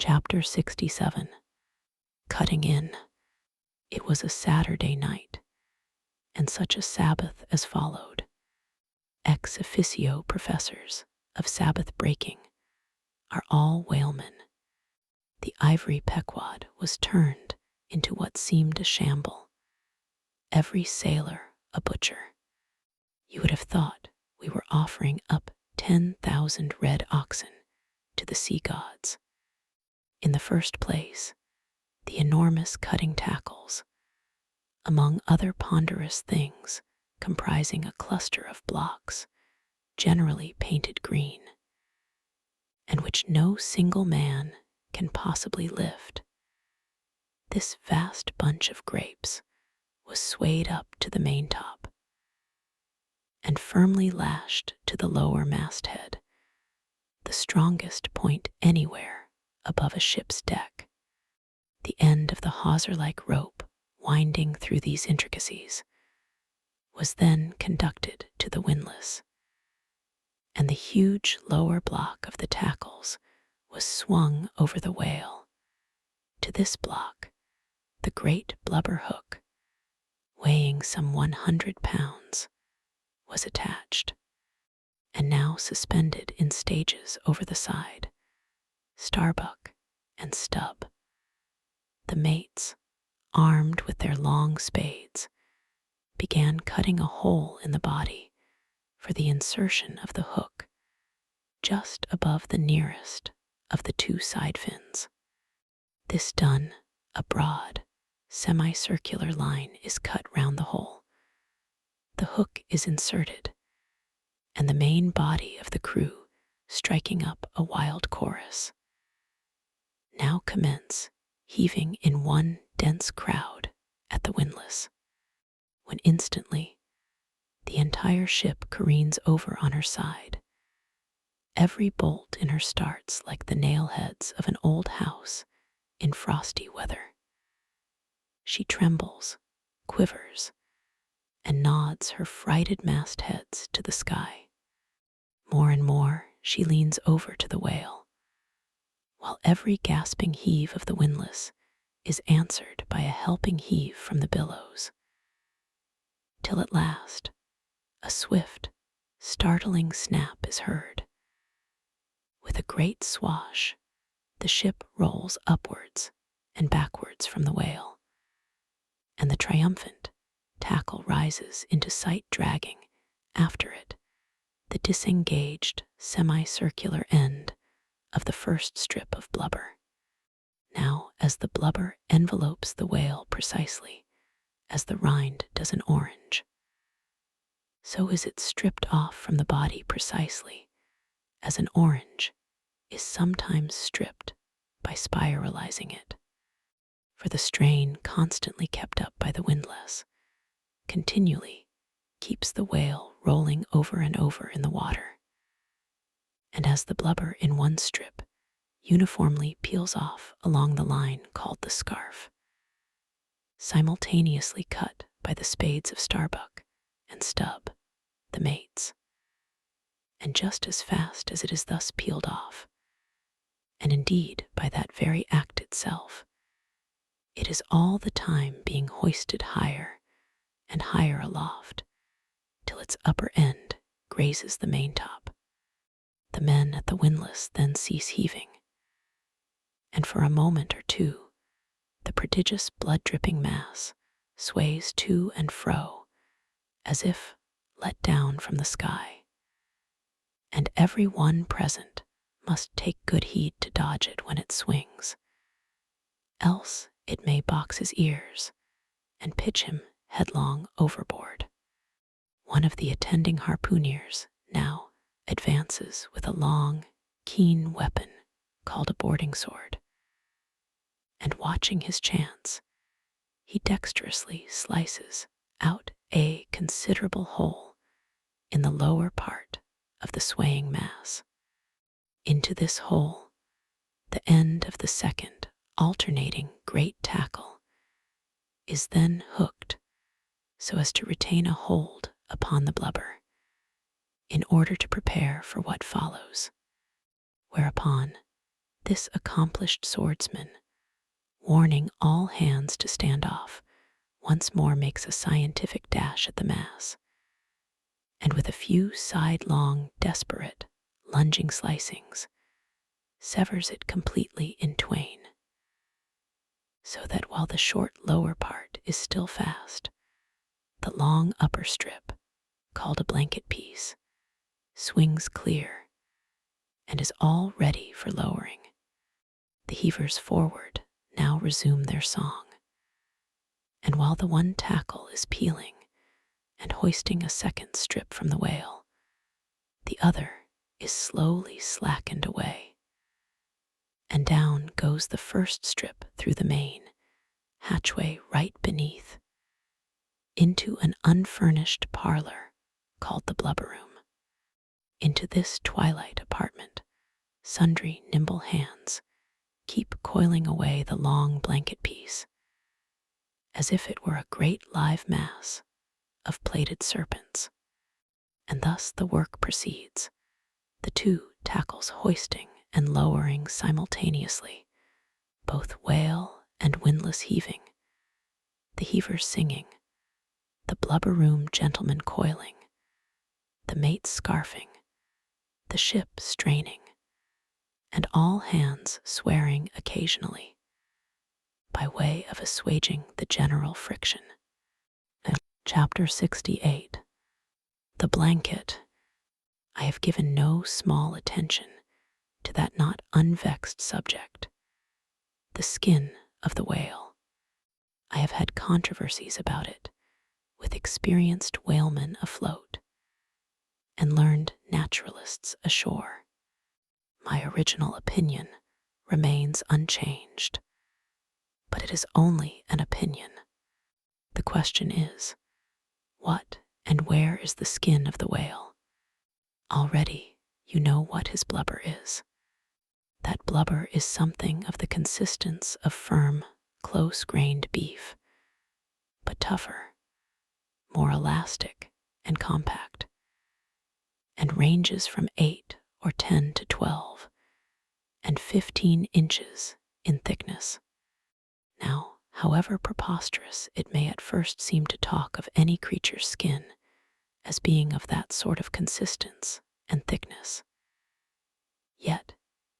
Chapter 67. Cutting In. It was a Saturday night, and such a Sabbath as followed. Ex officio professors of Sabbath breaking are all whalemen. The ivory Pequod was turned into what seemed a shamble. Every sailor a butcher. You would have thought we were offering up 10,000 red oxen to the sea gods. In the first place, the enormous cutting tackles, among other ponderous things comprising a cluster of blocks, generally painted green, and which no single man can possibly lift. This vast bunch of grapes was swayed up to the maintop and firmly lashed to the lower masthead, the strongest point anywhere above a ship's deck. The end of the hawser-like rope winding through these intricacies was then conducted to the windlass, and the huge lower block of the tackles was swung over the whale. To this block, the great blubber hook, weighing some 100 pounds, was attached, and now suspended in stages over the side, starbuck and stub. The mates, armed with their long spades, began cutting a hole in the body for the insertion of the hook just above the nearest of the two side fins. This done, a broad, semicircular line is cut round the hole. The hook is inserted, and the main body of the crew striking up a wild chorus. Now commence heaving in one dense crowd at the windlass, when instantly the entire ship careens over on her side. Every bolt in her starts like the nail heads of an old house in frosty weather. She trembles, quivers, and nods her frighted mastheads to the sky. More and more she leans over to the whale, while every gasping heave of the windlass is answered by a helping heave from the billows, till at last a swift, startling snap is heard. With a great swash, the ship rolls upwards and backwards from the whale, and the triumphant tackle rises into sight, dragging after it the disengaged semicircular end of the first strip of blubber. Now, as the blubber envelopes the whale precisely as the rind does an orange, so is it stripped off from the body precisely as an orange is sometimes stripped by spiralizing it. For the strain constantly kept up by the windlass continually keeps the whale rolling over and over in the water, and as the blubber in one strip uniformly peels off along the line called the scarf, simultaneously cut by the spades of Starbuck and Stub, the mates, and just as fast as it is thus peeled off, and indeed by that very act itself, it is all the time being hoisted higher and higher aloft, till its upper end grazes the maintop. The men at the windlass then cease heaving, and for a moment or two the prodigious blood-dripping mass sways to and fro as if let down from the sky, and every one present must take good heed to dodge it when it swings, else it may box his ears and pitch him headlong overboard. One of the attending harpooneers now advances with a long, keen weapon called a boarding sword, and watching his chance, he dexterously slices out a considerable hole in the lower part of the swaying mass. Into this hole, the end of the second alternating great tackle is then hooked so as to retain a hold upon the blubber in order to prepare for what follows, whereupon This accomplished swordsman, warning all hands to stand off, once more makes a scientific dash at the mass, and with a few sidelong, desperate, lunging slicings, severs it completely in twain, so that while the short lower part is still fast, the long upper strip, called a blanket piece, swings clear and is all ready for lowering. The heavers forward now resume their song, and while the one tackle is peeling and hoisting a second strip from the whale, the other is slowly slackened away, and down goes the first strip through the main hatchway right beneath, into an unfurnished parlor called the blubber room. Into this twilight apartment, sundry nimble hands keep coiling away the long blanket piece, as if it were a great live mass of plaited serpents. And thus the work proceeds, the two tackles hoisting and lowering simultaneously, both whale and windlass heaving, the heavers singing, the blubber room gentleman coiling, the mate scarfing, the ship straining, and all hands swearing occasionally, by way of assuaging the general friction. Chapter 68. The blanket. I have given no small attention to that not unvexed subject, the skin of the whale. I have had controversies about it with experienced whalemen afloat and learned naturalists ashore. My original opinion remains unchanged, but it is only an opinion. The question is, what and where is the skin of the whale? Already you know what his blubber is. That blubber is something of the consistence of firm, close-grained beef, but tougher, more elastic and compact, and ranges from 8 or 10 to 12 and 15 inches in thickness. Now, however preposterous it may at first seem to talk of any creature's skin as being of that sort of consistence and thickness, yet,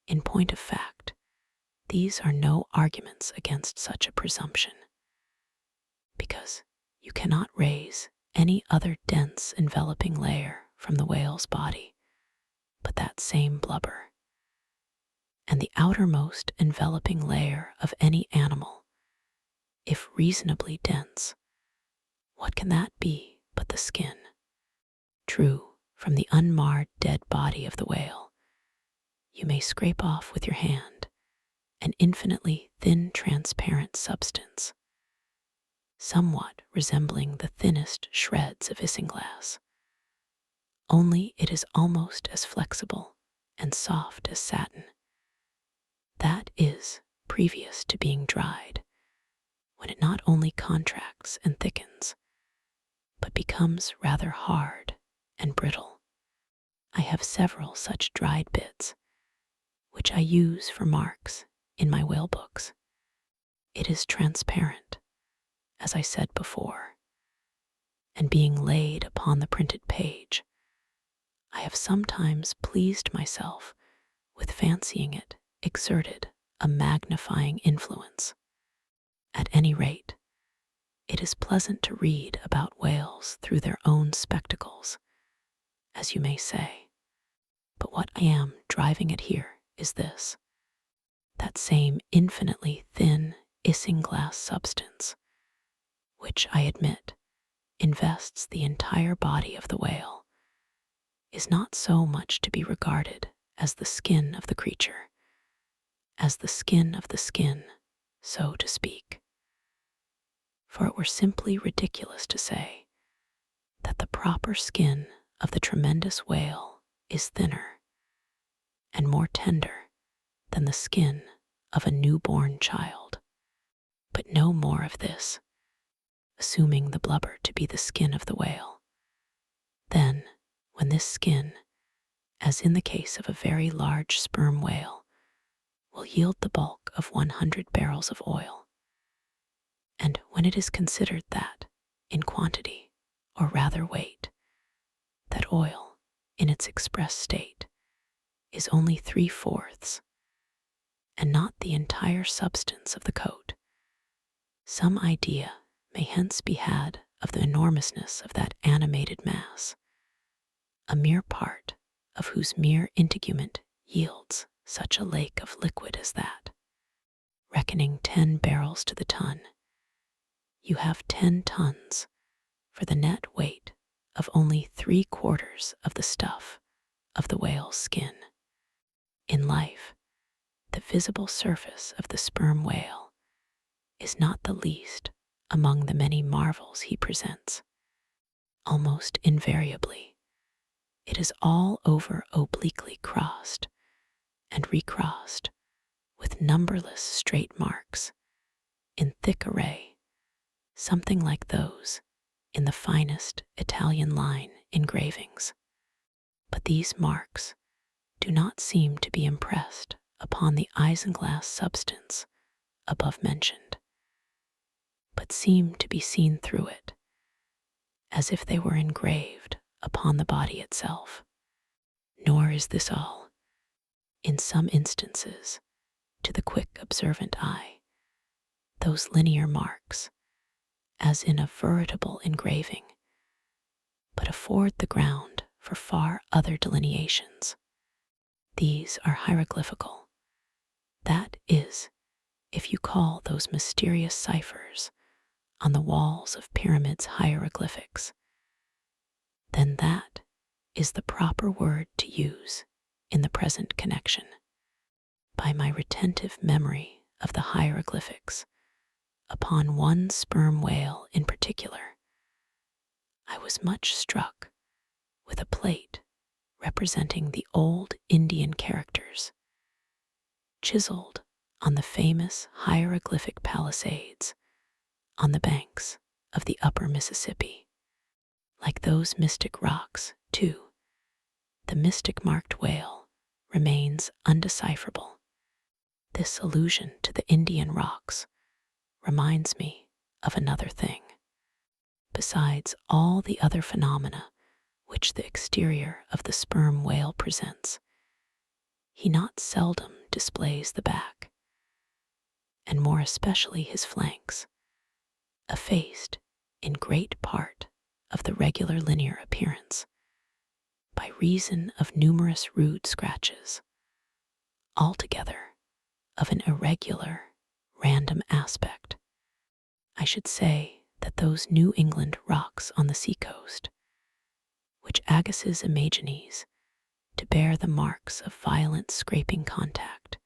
in point of fact, these are no arguments against such a presumption, because you cannot raise any other dense enveloping layer from the whale's body but that same blubber, and the outermost enveloping layer of any animal, if reasonably dense, what can that be but the skin? True, from the unmarred dead body of the whale, you may scrape off with your hand an infinitely thin transparent substance, somewhat resembling the thinnest shreds of isinglass, only it is almost as flexible and soft as satin. That is previous to being dried, when it not only contracts and thickens, but becomes rather hard and brittle. I have several such dried bits, which I use for marks in my whale books. It is transparent, as I said before, and being laid upon the printed page, I have sometimes pleased myself with fancying it exerted a magnifying influence. At any rate, it is pleasant to read about whales through their own spectacles, as you may say. But what I am driving at here is this: that same infinitely thin isinglass substance, which I admit invests the entire body of the whale, is not so much to be regarded as the skin of the creature, as the skin of the skin, so to speak. For it were simply ridiculous to say that the proper skin of the tremendous whale is thinner and more tender than the skin of a newborn child. But no more of this, assuming the blubber to be the skin of the whale. Then, when this skin, as in the case of a very large sperm whale, will yield the bulk of 100 barrels of oil. And when it is considered that, in quantity, or rather weight, that oil, in its express state, is only 3/4, and not the entire substance of the coat, some idea may hence be had of the enormousness of that animated mass, a mere part of whose mere integument yields such a lake of liquid as that. Reckoning 10 barrels to the ton, you have 10 tons for the net weight of only 3/4 of the stuff of the whale's skin. In life, the visible surface of the sperm whale is not the least among the many marvels he presents. Almost invariably, it is all over obliquely crossed and recrossed with numberless straight marks in thick array, something like those in the finest Italian line engravings. But these marks do not seem to be impressed upon the isinglass substance above mentioned, but seem to be seen through it, as if they were engraved upon the body itself. Nor is this all. In some instances, to the quick observant eye, those linear marks, as in a veritable engraving, but afford the ground for far other delineations. These are hieroglyphical. That is, if you call those mysterious ciphers on the walls of pyramids hieroglyphics, then that is the proper word to use in the present connection. By my retentive memory of the hieroglyphics upon one sperm whale in particular, I was much struck with a plate representing the old Indian characters, chiseled on the famous hieroglyphic palisades on the banks of the upper Mississippi. Like those mystic rocks, too, the mystic marked whale remains undecipherable. This allusion to the Indian rocks reminds me of another thing. Besides all the other phenomena which the exterior of the sperm whale presents, he not seldom displays the back, and more especially his flanks, effaced in great part of the regular linear appearance by reason of numerous rude scratches, altogether of an irregular, random aspect. I should say that those New England rocks on the seacoast, which Agassiz imagines to bear the marks of violent scraping contact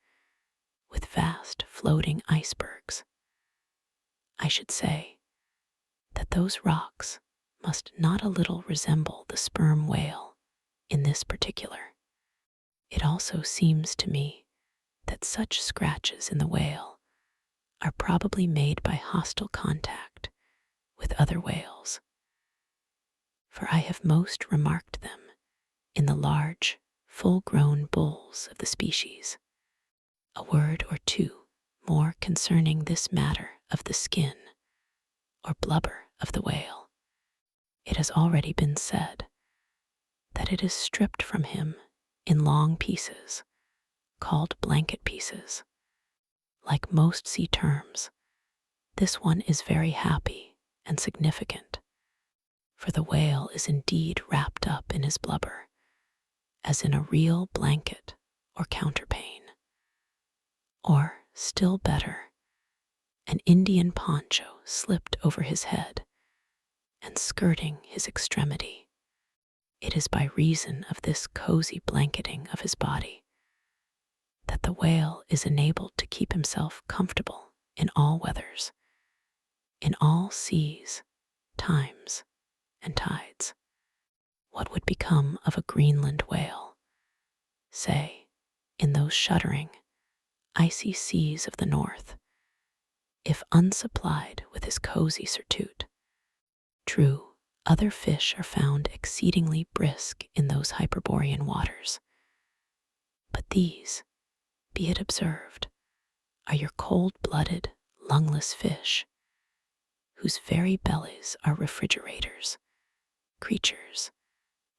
with vast floating icebergs, I should say that those rocks must not a little resemble the sperm whale in this particular. It also seems to me that such scratches in the whale are probably made by hostile contact with other whales, for I have most remarked them in the large, full-grown bulls of the species. A word or two more concerning this matter of the skin or blubber of the whale. It has already been said that it is stripped from him in long pieces, called blanket pieces. Like most sea terms, this one is very happy and significant, for the whale is indeed wrapped up in his blubber, as in a real blanket or counterpane, or, still better, an Indian poncho slipped over his head and skirting his extremity. It is by reason of this cozy blanketing of his body that the whale is enabled to keep himself comfortable in all weathers, in all seas, times, and tides. What would become of a Greenland whale, say, in those shuddering, icy seas of the north, if unsupplied with his cozy surtout? True, other fish are found exceedingly brisk in those Hyperborean waters, but these, be it observed, are your cold-blooded, lungless fish, whose very bellies are refrigerators, creatures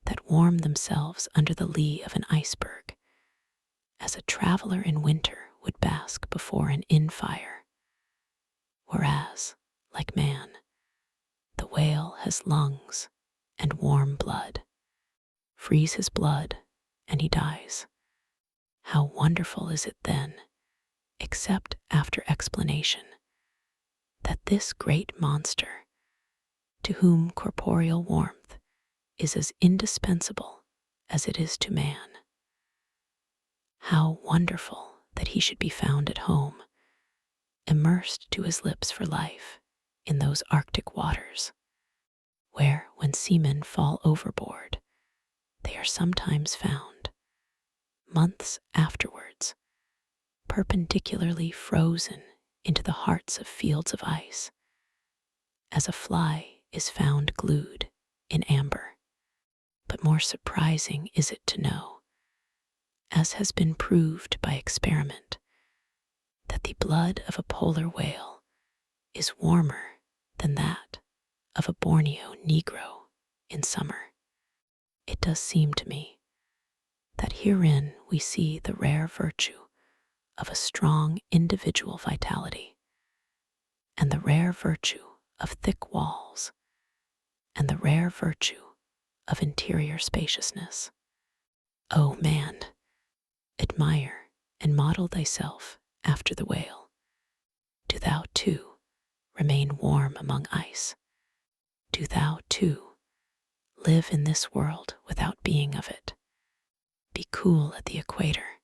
that warm themselves under the lee of an iceberg, as a traveler in winter would bask before an inn fire, whereas, like man, the whale has lungs and warm blood. Freeze his blood, and he dies. How wonderful is it then, except after explanation, that this great monster, to whom corporeal warmth is as indispensable as it is to man, how wonderful that he should be found at home, immersed to his lips for life in those Arctic waters, where, when seamen fall overboard, they are sometimes found, months afterwards, perpendicularly frozen into the hearts of fields of ice, as a fly is found glued in amber. But more surprising is it to know, as has been proved by experiment, that the blood of a polar whale is warmer than that of a Borneo Negro in summer. It does seem to me that herein we see the rare virtue of a strong individual vitality, and the rare virtue of thick walls, and the rare virtue of interior spaciousness. O man, admire and model thyself after the whale. Do thou too remain warm among ice. Do thou too live in this world without being of it. Be cool at the equator.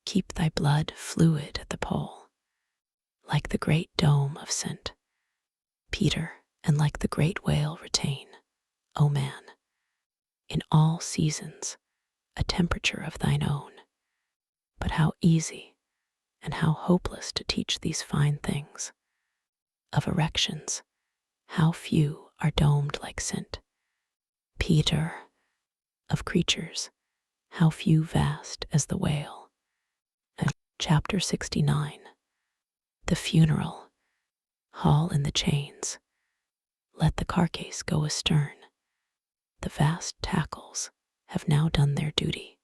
Keep thy blood fluid at the pole, like the great dome of St. Peter, and like the great whale retain, O man, in all seasons a temperature of thine own. But how easy and how hopeless to teach these fine things. Of erections, how few are domed like St. Peter. Of creatures, how few vast as the whale. Chapter 69. The funeral. Haul in the chains. Let the carcase go astern. The vast tackles have now done their duty.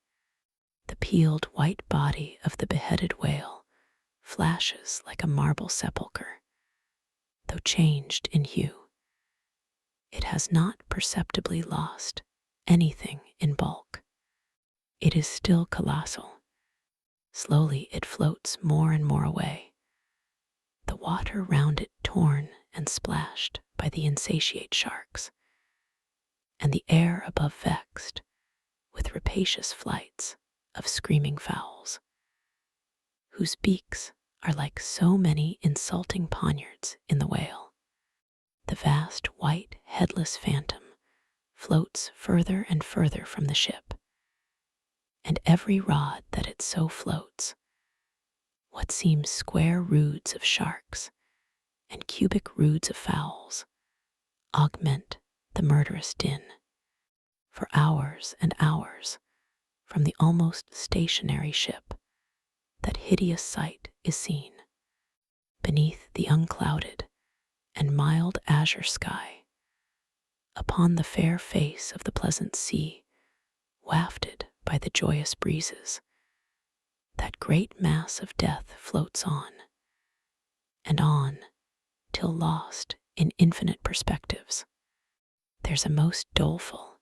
The peeled white body of the beheaded whale flashes like a marble sepulchre, though changed in hue. It has not perceptibly lost anything in bulk. It is still colossal. Slowly it floats more and more away, the water round it torn and splashed by the insatiate sharks, and the air above vexed with rapacious flights of screaming fowls, whose beaks are like so many insulting poniards in the whale. The vast white headless phantom floats further and further from the ship, and every rod that it so floats, what seems square roods of sharks and cubic roods of fowls augment the murderous din. For hours and hours, from the almost stationary ship, that hideous sight is seen. Beneath the unclouded and mild azure sky, upon the fair face of the pleasant sea, wafted by the joyous breezes, that great mass of death floats on, and on, till lost in infinite perspectives. There's a most doleful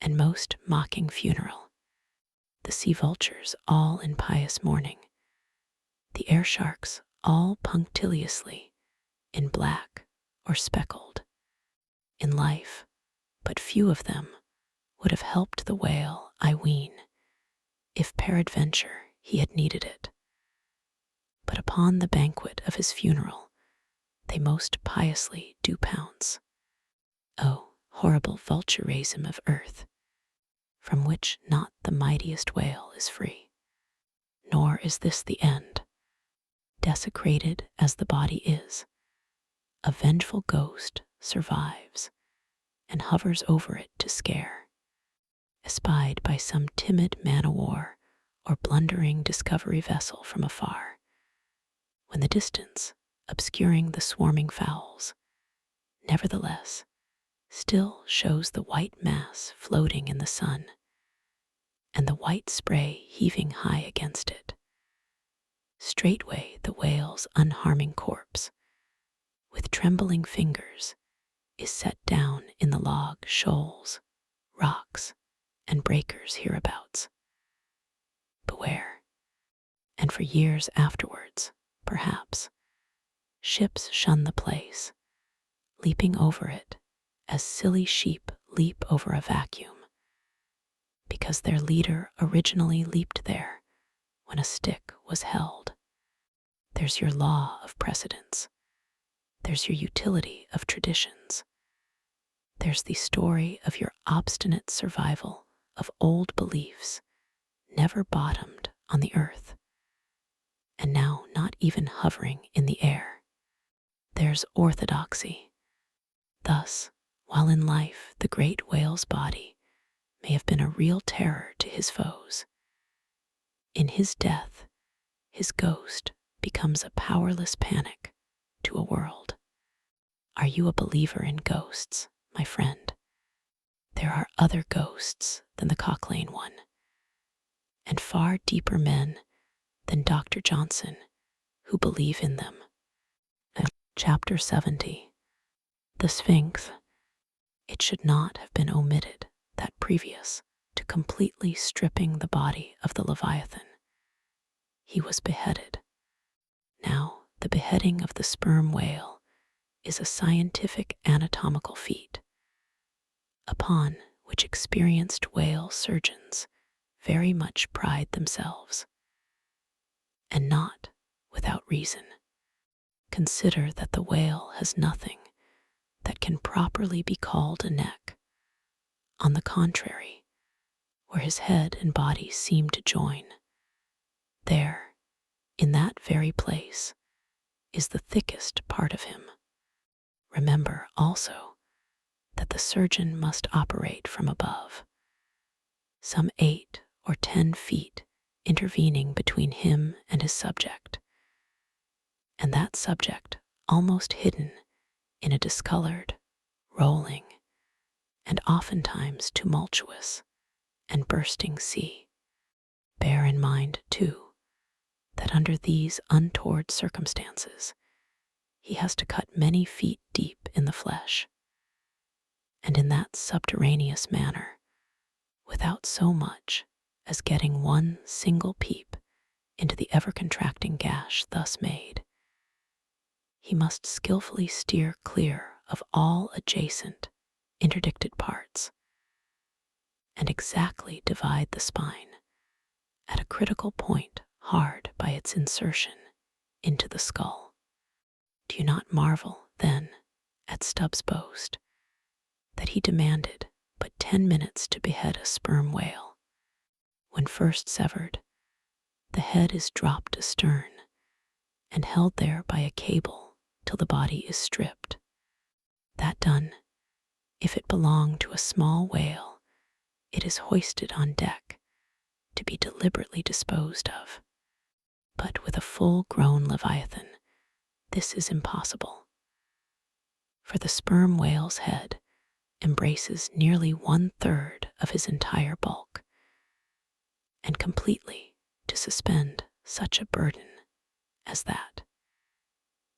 and most mocking funeral. The sea vultures all in pious mourning, the air sharks all punctiliously in black or speckled. In life, but few of them would have helped the whale, I ween, if peradventure he had needed it. But upon the banquet of his funeral they most piously do pounce. O horrible vulturism of earth, from which not the mightiest whale is free. Nor is this the end. Desecrated as the body is, a vengeful ghost survives and hovers over it to scare, espied by some timid man-o'-war or blundering discovery vessel from afar, when the distance, obscuring the swarming fowls, nevertheless still shows the white mass floating in the sun, and the white spray heaving high against it. Straightway the whale's unharming corpse, with trembling fingers, is set down in the log shoals, rocks, and breakers hereabouts. Beware. And for years afterwards, perhaps, ships shun the place, leaping over it as silly sheep leap over a vacuum, because their leader originally leaped there when a stick was held. There's your law of precedence. There's your utility of traditions. There's the story of your obstinate survival of old beliefs never bottomed on the earth, and now not even hovering in the air. There's orthodoxy. Thus, while in life the great whale's body may have been a real terror to his foes, in his death, his ghost becomes a powerless panic to a world. Are you a believer in ghosts, my friend? There are other ghosts than the Cochlane one, and far deeper men than Dr. Johnson who believe in them. Chapter 70. The Sphinx. It should not have been omitted that previous to completely stripping the body of the Leviathan, he was beheaded. Now, the beheading of the sperm whale is a scientific anatomical feat, upon which experienced whale surgeons very much pride themselves, and not without reason. Consider that the whale has nothing that can properly be called a neck. On the contrary, where his head and body seem to join, there, in that very place, is the thickest part of him. Remember also that the surgeon must operate from above, some 8 or 10 feet intervening between him and his subject, and that subject almost hidden in a discolored, rolling, and oftentimes tumultuous and bursting sea. Bear in mind, too, that under these untoward circumstances, he has to cut many feet deep in the flesh, and in that subterraneous manner, without so much as getting one single peep into the ever-contracting gash thus made. He must skillfully steer clear of all adjacent, interdicted parts, and exactly divide the spine at a critical point hard by its insertion into the skull. Do you not marvel, then, at Stubbs' boast that he demanded but 10 minutes to behead a sperm whale? When first severed, the head is dropped astern and held there by a cable till the body is stripped. That done, if it belong to a small whale, it is hoisted on deck to be deliberately disposed of. But with a full-grown Leviathan, this is impossible, for the sperm whale's head embraces nearly 1/3 of his entire bulk, and completely to suspend such a burden as that,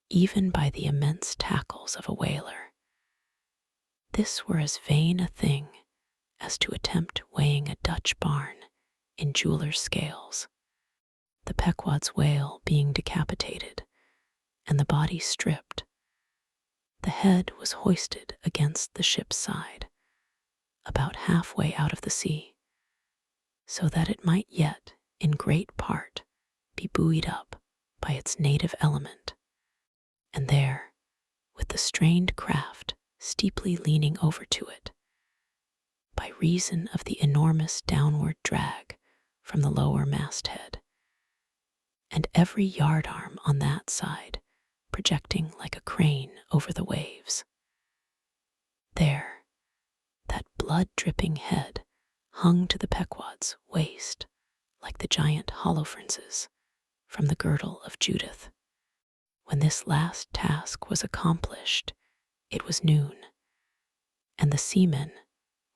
even by the immense tackles of a whaler, this were as vain a thing as to attempt weighing a Dutch barn in jeweler's scales. The Pequod's whale being decapitated and the body stripped, the head was hoisted against the ship's side, about halfway out of the sea, so that it might yet, in great part, be buoyed up by its native element, and there, with the strained craft steeply leaning over to it, by reason of the enormous downward drag from the lower masthead, and every yardarm on that side projecting like a crane over the waves. There, that blood-dripping head hung to the Pequod's waist like the giant holofrances from the girdle of Judith. When this last task was accomplished, it was noon, and the seamen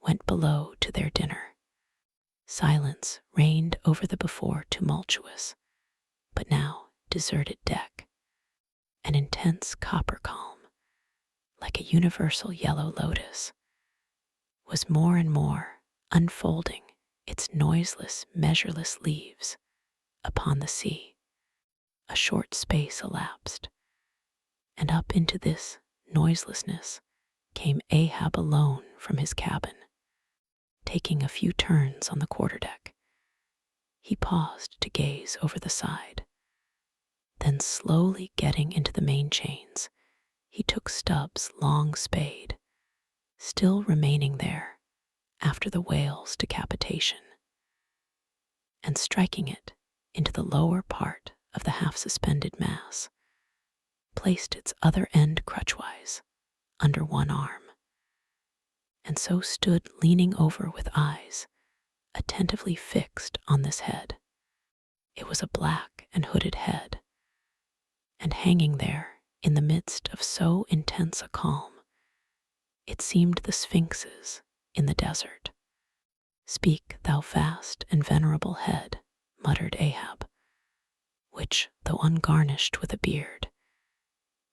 went below to their dinner. Silence reigned over the before tumultuous, but now deserted deck. An intense copper calm, like a universal yellow lotus, was more and more unfolding its noiseless, measureless leaves upon the sea. A short space elapsed, and up into this noiselessness came Ahab alone from his cabin. Taking a few turns on the quarterdeck, he paused to gaze over the side. Then, slowly getting into the main chains, he took Stubbs' long spade, still remaining there after the whale's decapitation, and striking it into the lower part of the half-suspended mass, placed its other end crutchwise under one arm, and so stood leaning over with eyes attentively fixed on this head. It was a black and hooded head, and hanging there in the midst of so intense a calm, it seemed the sphinxes in the desert. "Speak, thou vast and venerable head," muttered Ahab, "which, though ungarnished with a beard,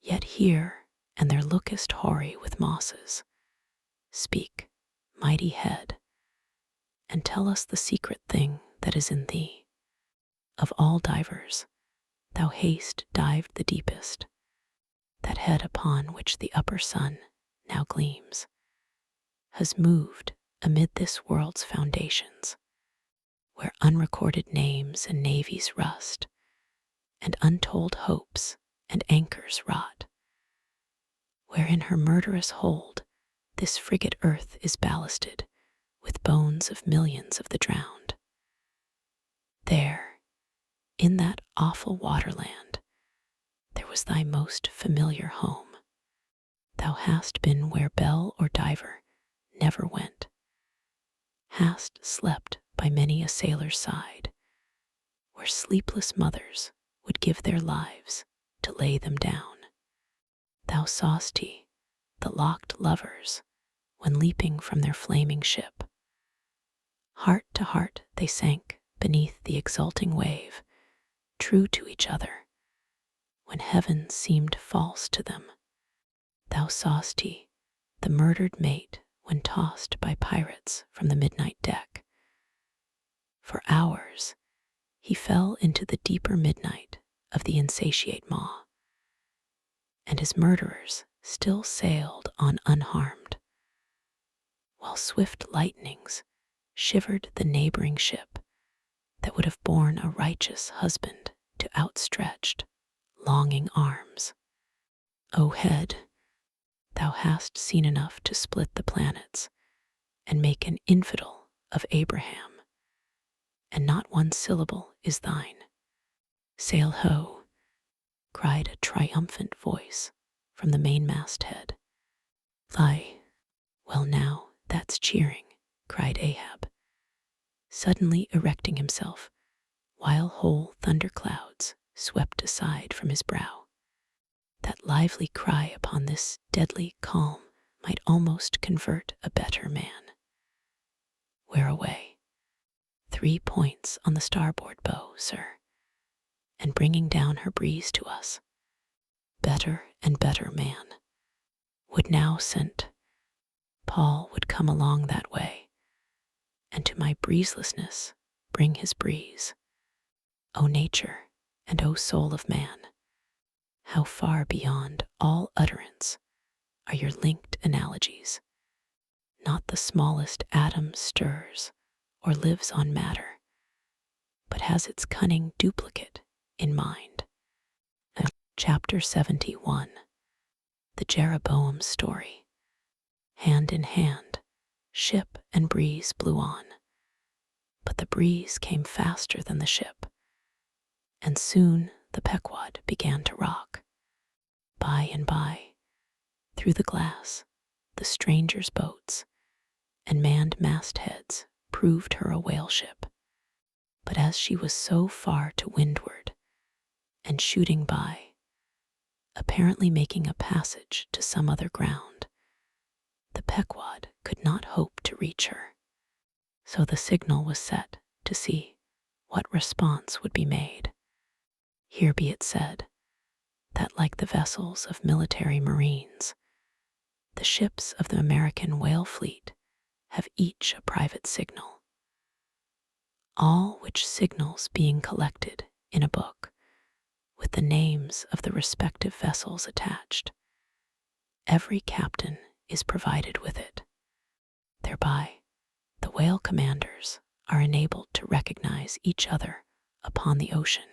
yet here and there lookest hoary with mosses. Speak, mighty head, and tell us the secret thing that is in thee. Of all divers, thou hast dived the deepest. That head upon which the upper sun now gleams has moved amid this world's foundations, where unrecorded names and navies rust, and untold hopes and anchors rot, where in her murderous hold this frigate earth is ballasted with bones of millions of the drowned. There, in that awful waterland, there was thy most familiar home. Thou hast been where bell or diver never went, hast slept by many a sailor's side, where sleepless mothers would give their lives to lay them down. Thou saw'st the locked lovers when leaping from their flaming ship. Heart to heart they sank beneath the exulting wave, true to each other, when heaven seemed false to them. Thou saw'st the murdered mate when tossed by pirates from the midnight deck. For hours he fell into the deeper midnight of the insatiate maw, and his murderers still sailed on unharmed, while swift lightnings shivered the neighboring ship that would have borne a righteous husband to outstretched, longing arms. O head, thou hast seen enough to split the planets and make an infidel of Abraham, and not one syllable is thine. Sail ho, cried a triumphant voice from the mainmast head. Fly, well now, that's cheering, cried Ahab, suddenly erecting himself, while whole thunderclouds swept aside from his brow. That lively cry upon this deadly calm might almost convert a better man. Where away? 3 points on the starboard bow, sir, and bringing down her breeze to us. Better and better, man. Would now sent Paul would come along that way, and to my breezelessness bring his breeze. O nature, and O soul of man, how far beyond all utterance are your linked analogies. Not the smallest atom stirs or lives on matter, but has its cunning duplicate in mind. Chapter 71. The Jeroboam Story. Hand in hand, ship and breeze blew on, but the breeze came faster than the ship, and soon the Pequod began to rock. By and by, through the glass, the strangers' boats and manned mastheads proved her a whale ship. But as she was so far to windward and shooting by, apparently making a passage to some other ground, the Pequod could not hope to reach her. So the signal was set to see what response would be made. Here be it said that, like the vessels of military marines, the ships of the American whale fleet have each a private signal, all which signals being collected in a book with the names of the respective vessels attached. Every captain is provided with it. Thereby, the whale commanders are enabled to recognize each other upon the ocean,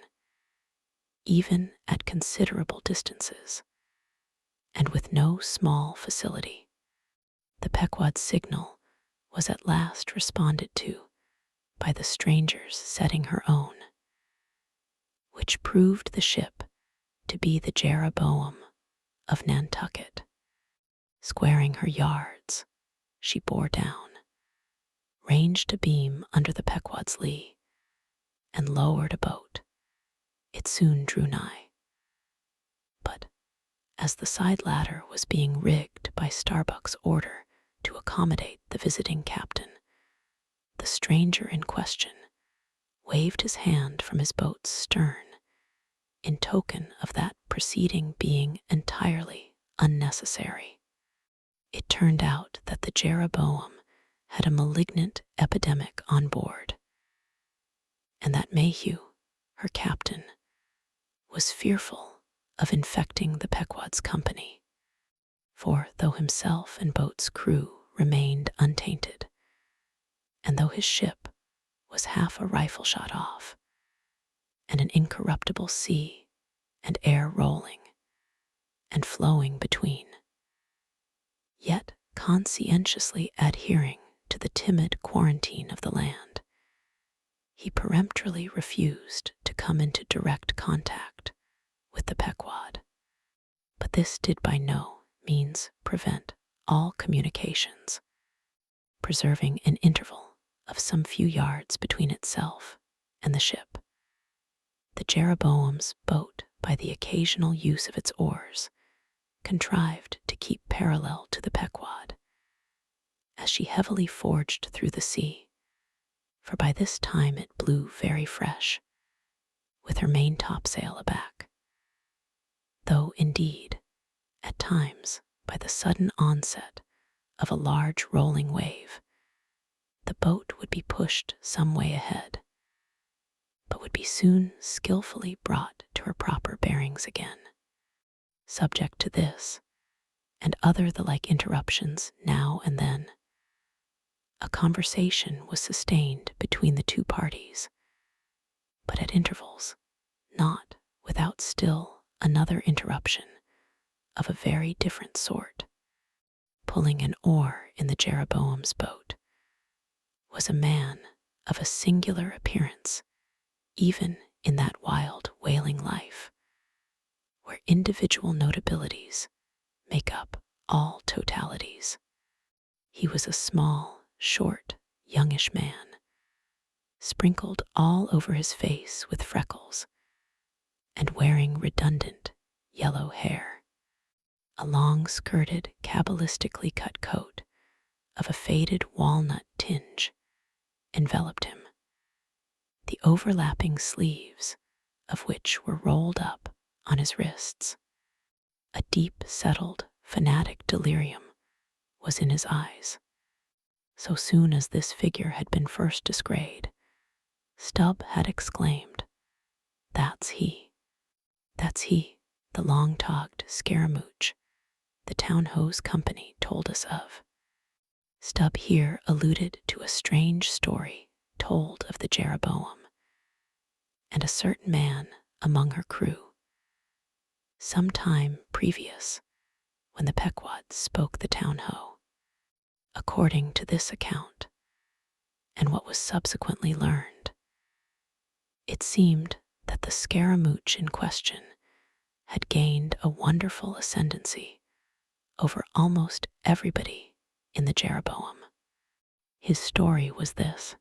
even at considerable distances, and with no small facility. The Pequod's signal was at last responded to by the strangers setting her own, which proved the ship to be the Jeroboam of Nantucket. Squaring her yards, she bore down, ranged a beam under the Pequod's lee, and lowered a boat. It soon drew nigh. But as the side ladder was being rigged by Starbuck's order to accommodate the visiting captain, the stranger in question waved his hand from his boat's stern in token of that proceeding being entirely unnecessary. It turned out that the Jeroboam had a malignant epidemic on board, and that Mayhew, her captain, was fearful of infecting the Pequod's company, for though himself and boat's crew remained untainted, and though his ship was half a rifle shot off, and an incorruptible sea and air rolling and flowing between, yet conscientiously adhering to the timid quarantine of the land, he peremptorily refused to come into direct contact with the Pequod. But this did by no means prevent all communications, preserving an interval of some few yards between itself and the ship. The Jeroboam's boat, by the occasional use of its oars, contrived to keep parallel to the Pequod as she heavily forged through the sea, for by this time it blew very fresh, with her main topsail aback, though indeed, at times, by the sudden onset of a large rolling wave, the boat would be pushed some way ahead, but would be soon skillfully brought to her proper bearings again. Subject to this, and other the like interruptions now and then, a conversation was sustained between the two parties, but at intervals, not without still another interruption of a very different sort. Pulling an oar in the Jeroboam's boat was a man of a singular appearance, even in that wild whaling life, where individual notabilities make up all totalities. He was a small, short, youngish man, sprinkled all over his face with freckles, and wearing redundant yellow hair. A long-skirted, cabalistically cut coat of a faded walnut tinge enveloped him, the overlapping sleeves of which were rolled up on his wrists. A deep-settled, fanatic delirium was in his eyes. So soon as this figure had been first descried, Stubb had exclaimed, "That's he. That's he, the long-togged scaramouche the town hose company told us of." Stubb here alluded to a strange story told of the Jeroboam and a certain man among her crew, some time previous, when the Pequod spoke the town ho. According to this account, and what was subsequently learned, it seemed that the scaramouche in question had gained a wonderful ascendancy over almost everybody in the Jeroboam. His story was this.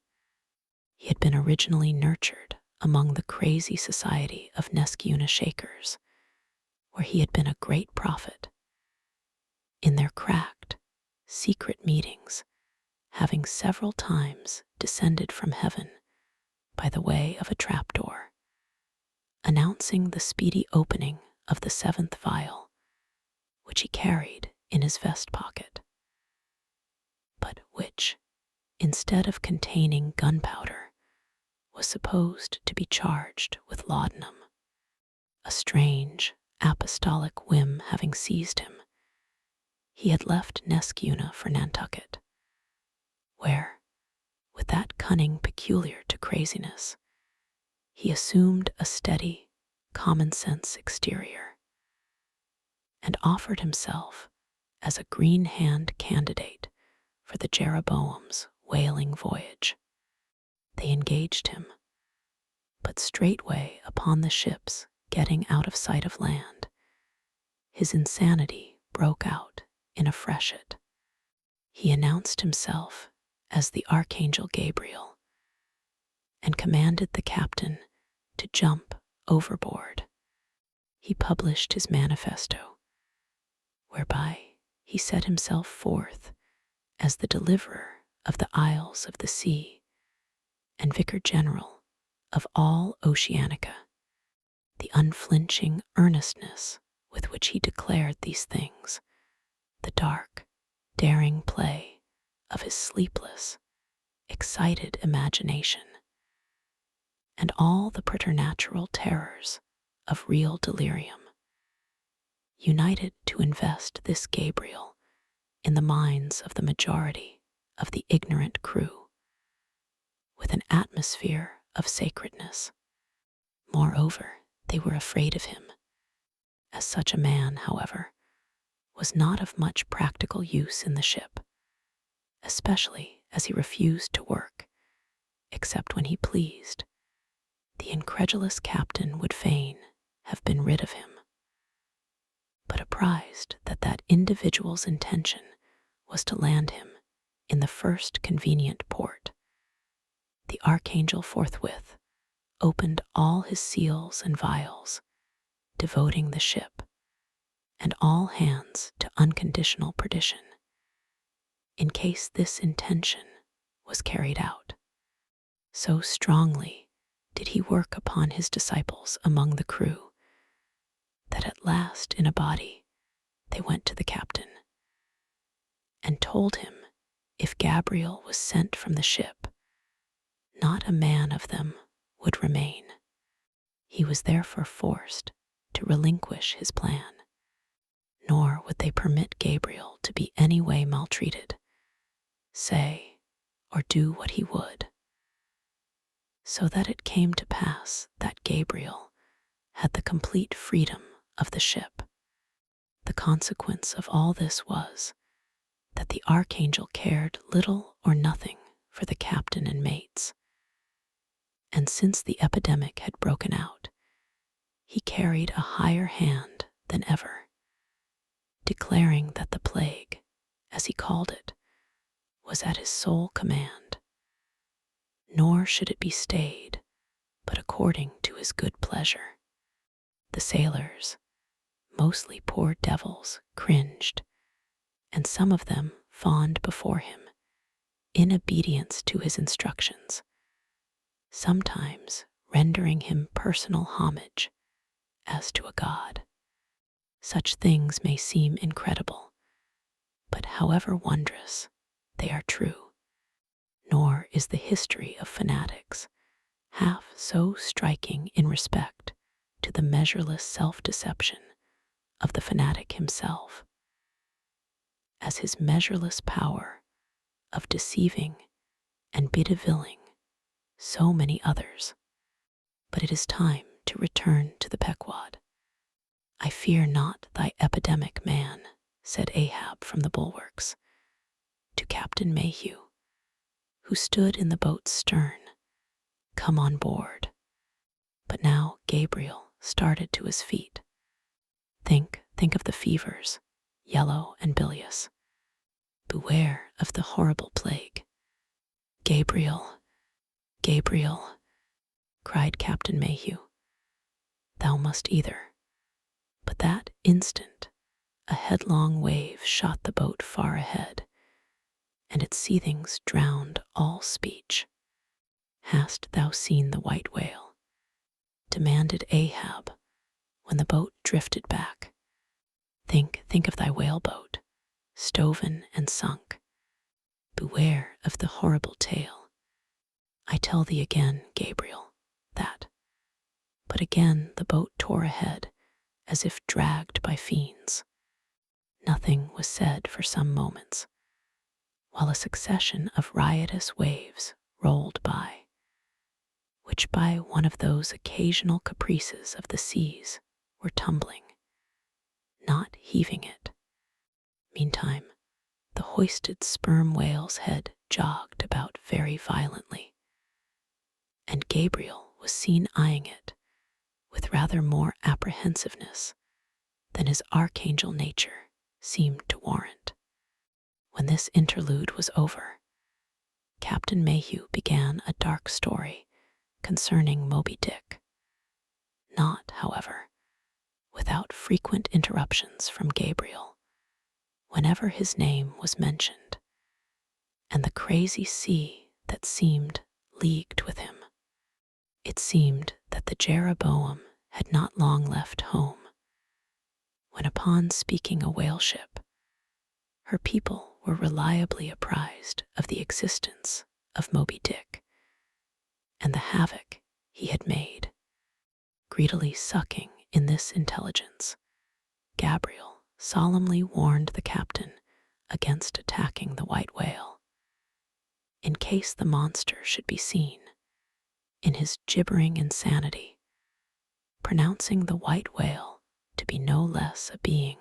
He had been originally nurtured among the crazy society of Neskuna Shakers, where he had been a great prophet. In their cracked, secret meetings, having several times descended from heaven by the way of a trapdoor, announcing the speedy opening of the seventh vial, which he carried in his vest pocket, but which, instead of containing gunpowder, was supposed to be charged with laudanum. A strange, apostolic whim having seized him, he had left Neskuna for Nantucket, where, with that cunning peculiar to craziness, he assumed a steady, common-sense exterior, and offered himself as a green-hand candidate for the Jeroboam's whaling voyage. They engaged him, but straightway upon the ship's getting out of sight of land, his insanity broke out in a freshet. He announced himself as the Archangel Gabriel and commanded the captain to jump overboard. He published his manifesto, whereby he set himself forth as the deliverer of the isles of the sea and vicar general of all Oceanica. The unflinching earnestness with which he declared these things, the dark, daring play of his sleepless, excited imagination, and all the preternatural terrors of real delirium, united to invest this Gabriel in the minds of the majority of the ignorant crew with an atmosphere of sacredness. Moreover, they were afraid of him, as such a man, however, was not of much practical use in the ship, especially as he refused to work, except when he pleased. The incredulous captain would fain have been rid of him, but apprised that that individual's intention was to land him in the first convenient port, the Archangel forthwith opened all his seals and vials, devoting the ship and all hands to unconditional perdition, in case this intention was carried out. So strongly did he work upon his disciples among the crew, that at last in a body they went to the captain, and told him if Gabriel was sent from the ship, not a man of them would remain. He was therefore forced to relinquish his plan, nor would they permit Gabriel to be any way maltreated, say or do what he would. So that it came to pass that Gabriel had the complete freedom of the ship. The consequence of all this was that the Archangel cared little or nothing for the captain and mates, and since the epidemic had broken out, he carried a higher hand than ever, declaring that the plague, as he called it, was at his sole command, nor should it be stayed but according to his good pleasure. The sailors, mostly poor devils, cringed, and some of them fawned before him in obedience to his instructions, sometimes rendering him personal homage as to a god. Such things may seem incredible, but however wondrous, they are true, nor is the history of fanatics half so striking in respect to the measureless self-deception of the fanatic himself as his measureless power of deceiving and bedeviling so many others. But it is time to return to the Pequod. I fear not thy epidemic, man, said Ahab from the bulwarks to Captain Mayhew, who stood in the boat's stern. Come on board. But now Gabriel started to his feet. Think of the fevers, yellow and bilious. Beware of the horrible plague. Gabriel, Gabriel, cried Captain Mayhew, thou must either. But that instant, a headlong wave shot the boat far ahead, and its seethings drowned all speech. Hast thou seen the white whale? Demanded Ahab, when the boat drifted back. Think of thy whaleboat, stoven and sunk. Beware of the horrible tale. I tell thee again, Gabriel, that. But again the boat tore ahead, as if dragged by fiends. Nothing was said for some moments, while a succession of riotous waves rolled by, which by one of those occasional caprices of the seas were tumbling, not heaving it. Meantime, the hoisted sperm whale's head jogged about very violently, and Gabriel was seen eyeing it with rather more apprehensiveness than his archangel nature seemed to warrant. When this interlude was over, Captain Mayhew began a dark story concerning Moby Dick, not, however, without frequent interruptions from Gabriel whenever his name was mentioned, and the crazy sea that seemed leagued with him. It seemed that the Jeroboam had not long left home, when upon speaking a whale ship, her people were reliably apprised of the existence of Moby Dick and the havoc he had made. Greedily sucking in this intelligence, Gabriel solemnly warned the captain against attacking the white whale, in case the monster should be seen, in his gibbering insanity, pronouncing the white whale to be no less a being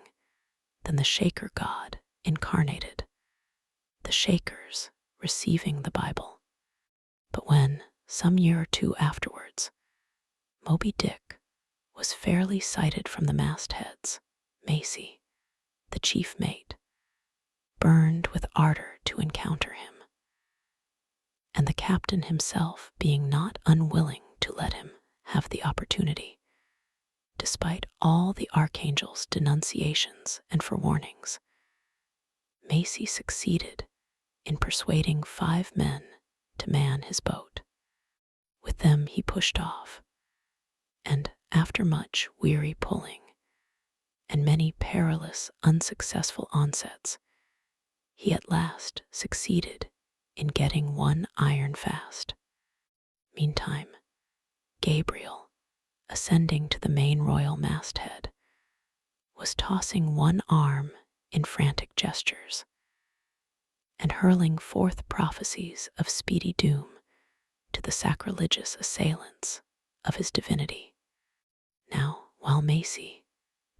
than the Shaker god incarnated, the Shakers receiving the Bible. But when, some year or two afterwards, Moby Dick was fairly sighted from the mastheads, Macy, the chief mate, burned with ardor to encounter him, and the captain himself being not unwilling to let him have the opportunity, despite all the archangel's denunciations and forewarnings, Macy succeeded in persuading 5 men to man his boat. With them he pushed off, and after much weary pulling and many perilous unsuccessful onsets, he at last succeeded in getting one iron fast. Meantime, Gabriel, ascending to the main royal masthead, was tossing one arm in frantic gestures and hurling forth prophecies of speedy doom to the sacrilegious assailants of his divinity. Now, while Macy,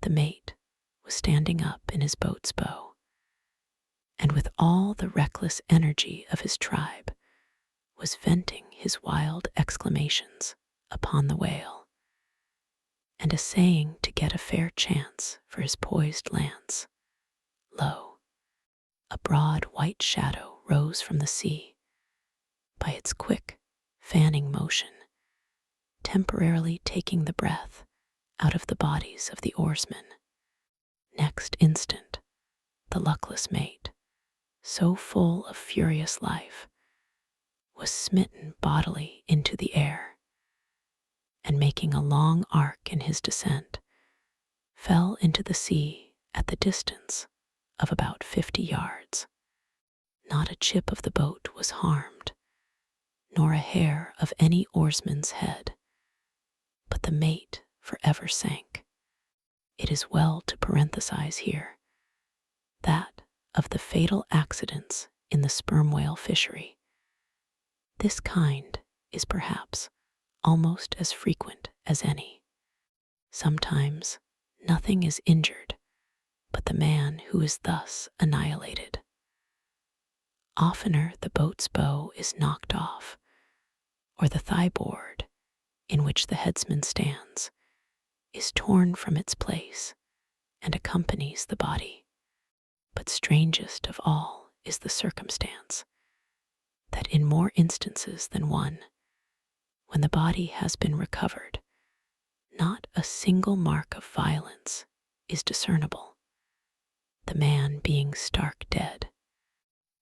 the mate, was standing up in his boat's bow, and with all the reckless energy of his tribe was venting his wild exclamations upon the whale, and essaying to get a fair chance for his poised lance, lo, a broad white shadow rose from the sea, by its quick, fanning motion, temporarily taking the breath out of the bodies of the oarsmen. Next instant, the luckless mate, so full of furious life, was smitten bodily into the air, and making a long arc in his descent, fell into the sea at the distance of about 50 yards. Not a chip of the boat was harmed, nor a hair of any oarsman's head, but the mate forever sank. It is well to parenthesize here that of the fatal accidents in the sperm whale fishery, this kind is perhaps almost as frequent as any. Sometimes nothing is injured but the man who is thus annihilated. Oftener the boat's bow is knocked off, or the thigh board in which the headsman stands is torn from its place and accompanies the body. But strangest of all is the circumstance that in more instances than one, When the body has been recovered, not a single mark of violence is discernible, the man being stark dead.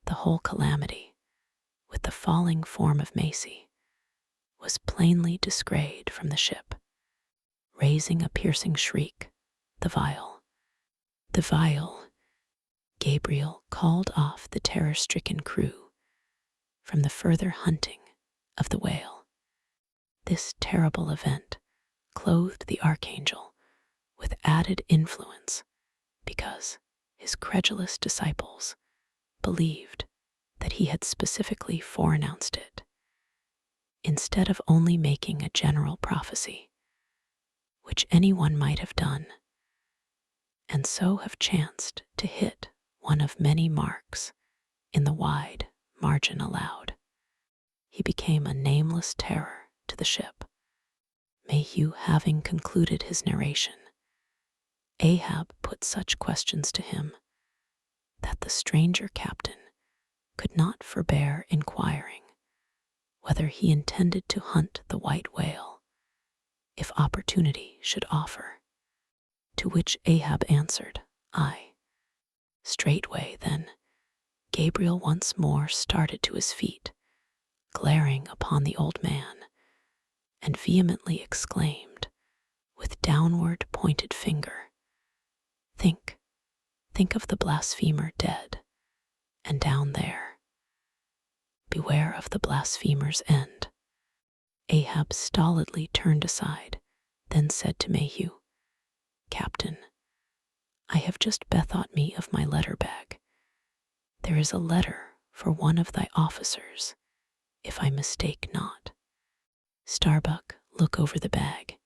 The whole calamity, with the falling form of Macy, was plainly descried from the ship. Raising a piercing shriek, the vial, Gabriel called off the terror-stricken crew from the further hunting of the whale. This terrible event clothed the archangel with added influence because his credulous disciples believed that he had specifically foreannounced it, instead of only making a general prophecy, which anyone might have done, and so have chanced to hit one of many marks in the wide margin allowed. He became a nameless terror to the ship. Mayhew having concluded his narration, Ahab put such questions to him that the stranger captain could not forbear inquiring whether he intended to hunt the white whale if opportunity should offer, to which Ahab answered, "Aye." Straightway then Gabriel once more started to his feet, glaring upon the old man, and vehemently exclaimed, with downward pointed finger, think of the blasphemer dead, and down there. Beware of the blasphemer's end." Ahab stolidly turned aside, then said to Mayhew, "Captain, I have just bethought me of my letter bag. There is a letter for one of thy officers, if I mistake not." Starbuck, look over the bag.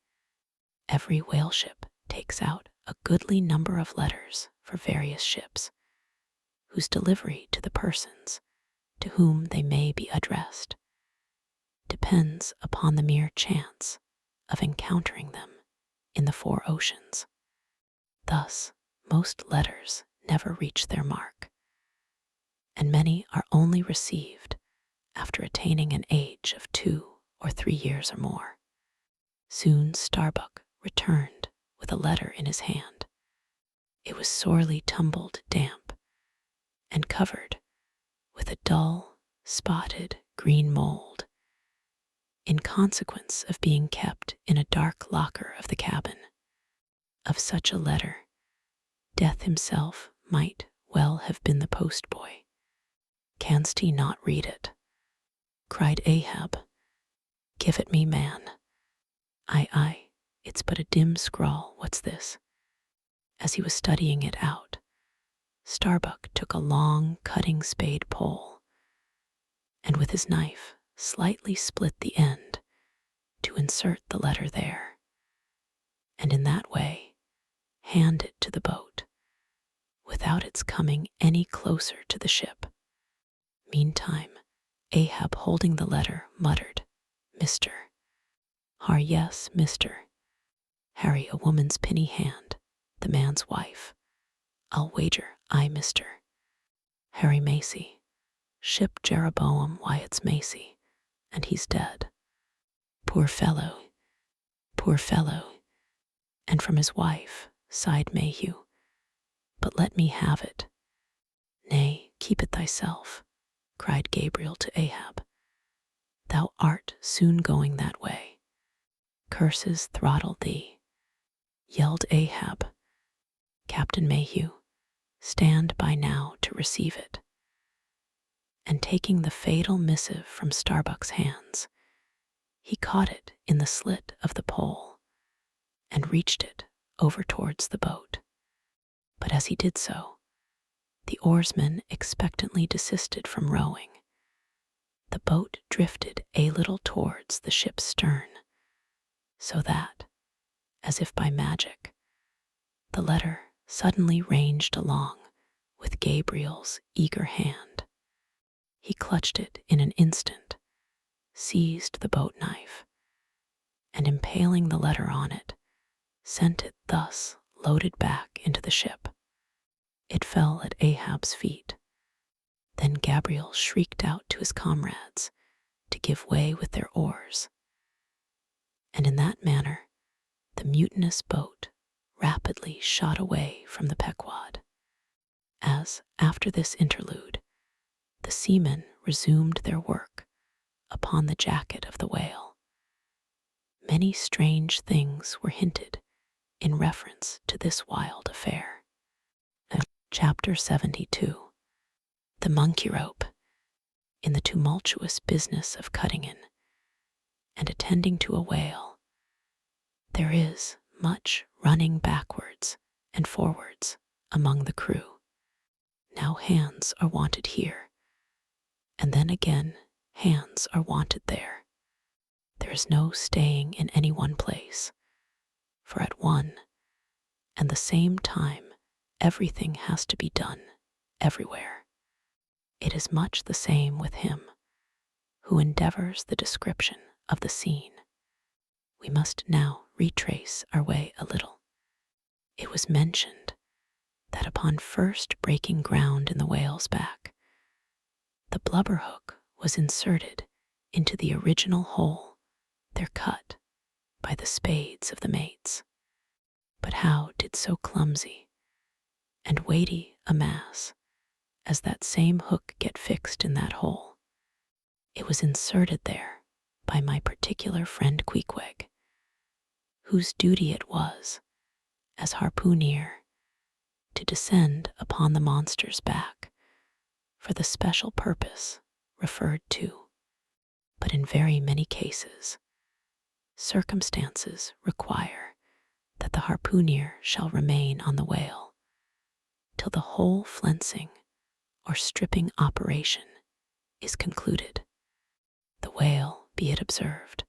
Every whale ship takes out a goodly number of letters for various ships, whose delivery to the persons to whom they may be addressed depends upon the mere chance of encountering them in the four oceans. Thus, most letters never reach their mark, and many are only received after attaining an age of 2 or 3 years or more. Soon Starbuck returned with a letter in his hand. It was sorely tumbled damp and covered with a dull, spotted green mold, in consequence of being kept in a dark locker of the cabin. Of such a letter, Death himself might well have been the postboy. "Canst he not read it?" cried Ahab. "Give it me, man." Aye, it's but a dim scrawl, what's this?" As he was studying it out, Starbuck took a long cutting spade pole, and with his knife slightly split the end to insert the letter there, and in that way hand it to the boat, without its coming any closer to the ship. Meantime, Ahab, holding the letter, muttered, "Mr. Yes, Mr. Harry, a woman's pinny hand, the man's wife. I'll wager, Mr. Harry Macy, ship Jeroboam Wyatt's Macy, and he's dead. Poor fellow, poor fellow." And from his wife sighed Mayhew, "But let me have it." "Nay, keep it thyself," cried Gabriel to Ahab. "Thou art soon going that way. Curses throttle thee," yelled Ahab. "Captain Mayhew, stand by now to receive it." And taking the fatal missive from Starbuck's hands, he caught it in the slit of the pole and reached it over towards the boat. But as he did so, the oarsmen expectantly desisted from rowing. The boat drifted a little towards the ship's stern, so that, as if by magic, the letter suddenly ranged along with Gabriel's eager hand. He clutched it in an instant, seized the boat knife, and impaling the letter on it, sent it thus loaded back into the ship. It fell at Ahab's feet. Then Gabriel shrieked out to his comrades to give way with their oars, and in that manner the mutinous boat rapidly shot away from the Pequod. As, after this interlude, the seamen resumed their work upon the jacket of the whale, many strange things were hinted in reference to this wild affair. Chapter 72. The Monkey Rope. In the tumultuous business of cutting in and attending to a whale, there is much running backwards and forwards among the crew. Now hands are wanted here, and then again hands are wanted there. There is no staying in any one place, for at one and the same time everything has to be done everywhere. It is much the same with him who endeavors the description of the scene. We must now retrace our way a little. It was mentioned that upon first breaking ground in the whale's back, the blubber hook was inserted into the original hole there cut by the spades of the mates. But how did so clumsy and weighty a mass as that same hook get fixed in that hole? It was inserted there by my particular friend Queequeg, whose duty it was, as harpooner, to descend upon the monster's back for the special purpose referred to. But in very many cases, circumstances require that the harpooner shall remain on the whale till the whole flensing or stripping operation is concluded. The whale, be it observed,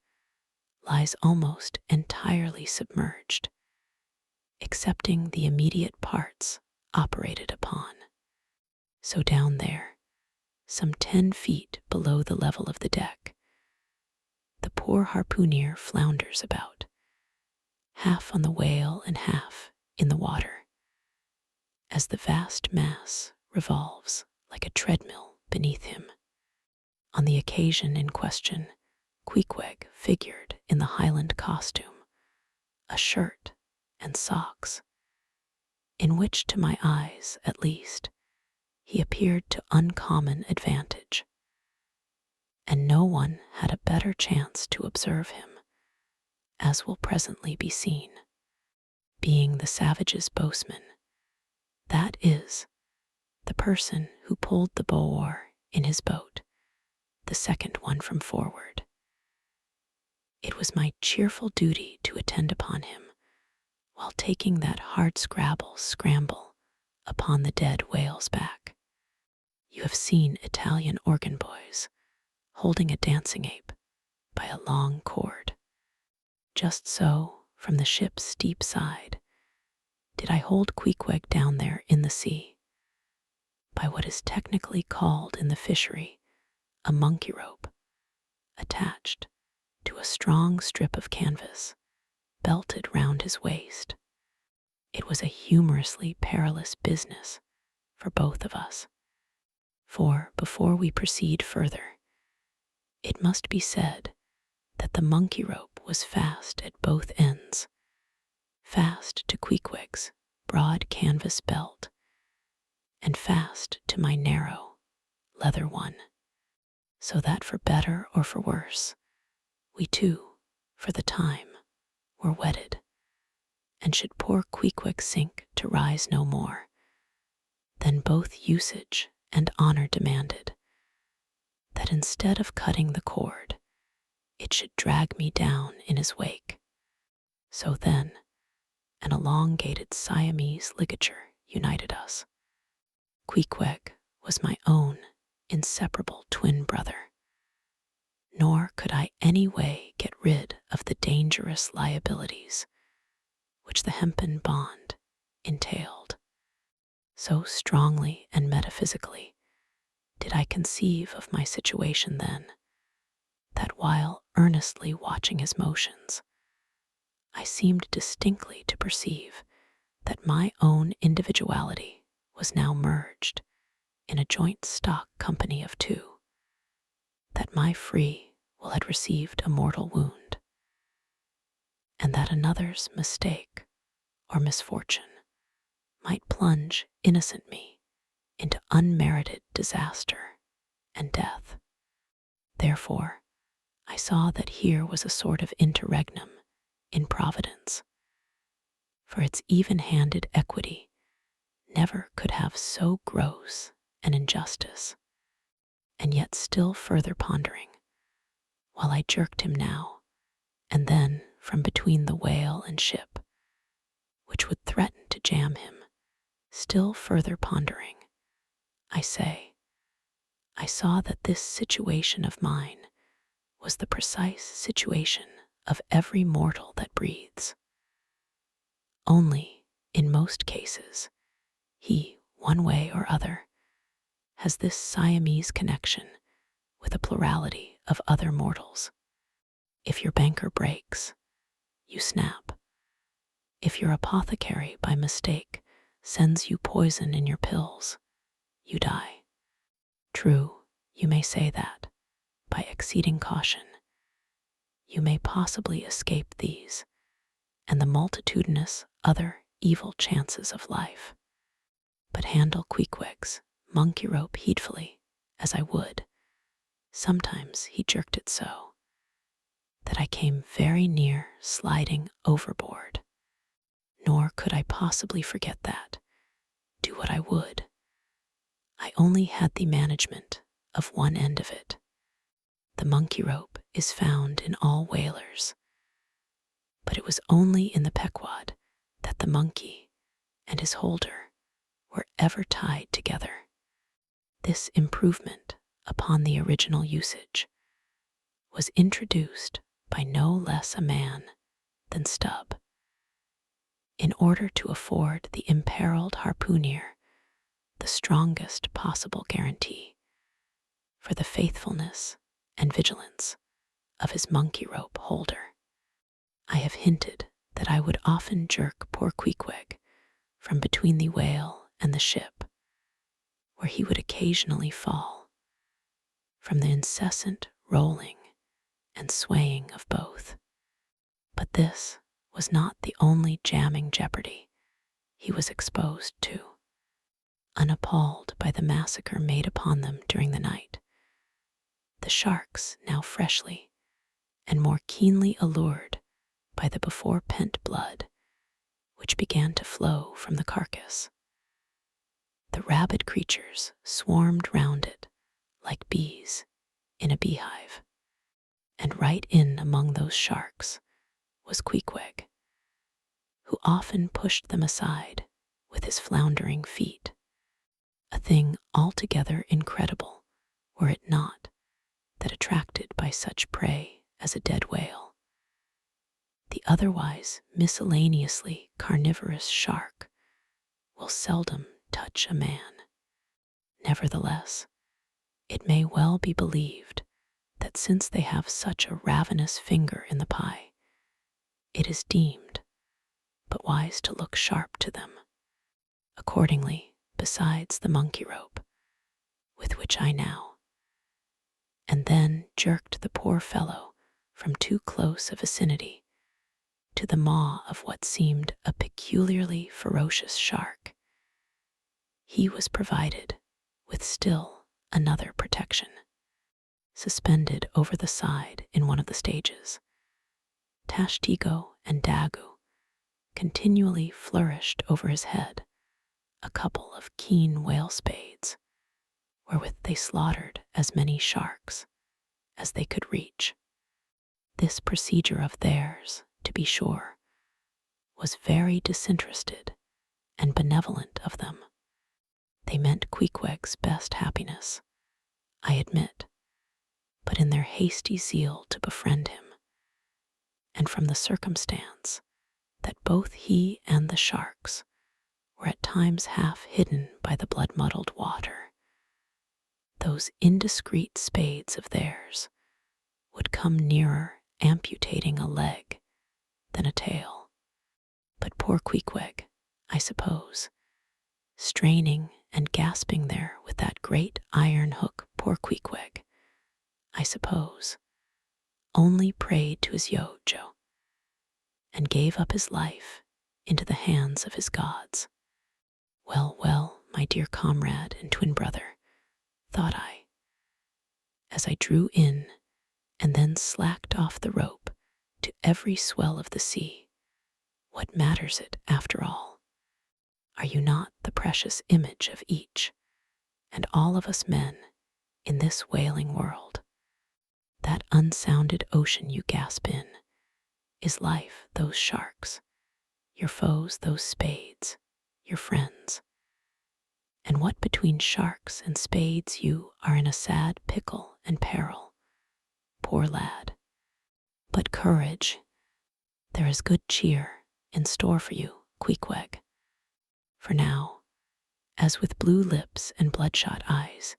lies almost entirely submerged, excepting the immediate parts operated upon. So down there, some 10 feet below the level of the deck, the poor harpooner flounders about, half on the whale and half in the water, as the vast mass revolves like a treadmill beneath him. On the occasion in question, Queequeg figured in the Highland costume, a shirt and socks, in which, to my eyes at least, he appeared to uncommon advantage, and no one had a better chance to observe him, as will presently be seen, being the savage's boatswain, that is, the person who pulled the bow oar in his boat, the second one from forward. It was my cheerful duty to attend upon him while taking that hard scramble upon the dead whale's back. You have seen Italian organ boys holding a dancing ape by a long cord. Just so, from the ship's steep side, did I hold Queequeg down there in the sea, by what is technically called in the fishery a monkey rope, attached to a strong strip of canvas belted round his waist. It was a humorously perilous business for both of us, for before we proceed further, it must be said that the monkey rope was fast at both ends, fast to Queequeg's broad canvas belt, and fast to my narrow leather one, so that for better or for worse, we two, for the time, were wedded, and should poor Queequeg sink to rise no more, then both usage and honor demanded that instead of cutting the cord, it should drag me down in his wake. So then, an elongated Siamese ligature united us. Queequeg was my own inseparable twin brother, nor could I any way get rid of the dangerous liabilities which the hempen bond entailed. So strongly and metaphysically did I conceive of my situation then, that while earnestly watching his motions, I seemed distinctly to perceive that my own individuality was now merged in a joint stock company of two, that my free will had received a mortal wound, and that another's mistake or misfortune might plunge innocent me into unmerited disaster and death. Therefore, I saw that here was a sort of interregnum in Providence, for its even-handed equity never could have so gross an injustice. And yet still further pondering, while I jerked him now and then from between the whale and ship, which would threaten to jam him, still further pondering, I say, I saw that this situation of mine was the precise situation of every mortal that breathes. Only, in most cases, he, one way or other, has this Siamese connection with a plurality of other mortals. If your banker breaks, you snap. If your apothecary by mistake sends you poison in your pills, you die. True, you may say that, by exceeding caution, you may possibly escape these and the multitudinous other evil chances of life. But handle Queequeg's monkey rope heedfully as I would, sometimes he jerked it so that I came very near sliding overboard. Nor could I possibly forget that, do what I would, I only had the management of one end of it. The monkey rope is found in all whalers, but it was only in the Pequod that the monkey and his holder were ever tied together. This improvement upon the original usage was introduced by no less a man than Stubb, in order to afford the imperiled harpooner the strongest possible guarantee for the faithfulness and vigilance of his monkey rope holder. I have hinted that I would often jerk poor Queequeg from between the whale and the ship, where he would occasionally fall from the incessant rolling and swaying of both. But this was not the only jamming jeopardy he was exposed to. Unappalled by the massacre made upon them during the night, the sharks now freshly and more keenly allured by the before pent blood which began to flow from the carcass, the rabid creatures swarmed round it like bees in a beehive, and right in among those sharks was Queequeg, who often pushed them aside with his floundering feet, a thing altogether incredible were it not that attracted by such prey as a dead whale, the otherwise miscellaneously carnivorous shark will seldom touch a man. Nevertheless, it may well be believed that since they have such a ravenous finger in the pie, it is deemed but wise to look sharp to them. Accordingly, besides the monkey rope, with which I now and then jerked the poor fellow from too close a vicinity to the maw of what seemed a peculiarly ferocious shark, he was provided with still another protection. Suspended over the side in one of the stages, Tashtigo and Dagu continually flourished over his head a couple of keen whale spades, wherewith they slaughtered as many sharks as they could reach. This procedure of theirs, to be sure, was very disinterested and benevolent of them. They meant Queequeg's best happiness, I admit, but in their hasty zeal to befriend him, and from the circumstance that both he and the sharks were at times half hidden by the blood-muddled water, those indiscreet spades of theirs would come nearer amputating a leg than a tail. But poor Queequeg, I suppose, straining and gasping there with that great iron hook, poor Queequeg, I suppose, only prayed to his Yojo and gave up his life into the hands of his gods. Well, well, my dear comrade and twin brother, thought I, as I drew in and then slacked off the rope to every swell of the sea. What matters it, after all? Are you not the precious image of each and all of us men in this wailing world? That unsounded ocean you gasp in, is life those sharks, your foes those spades, your friends? And what between sharks and spades you are in a sad pickle and peril, poor lad. But courage, there is good cheer in store for you, Queequeg. For now, as with blue lips and bloodshot eyes,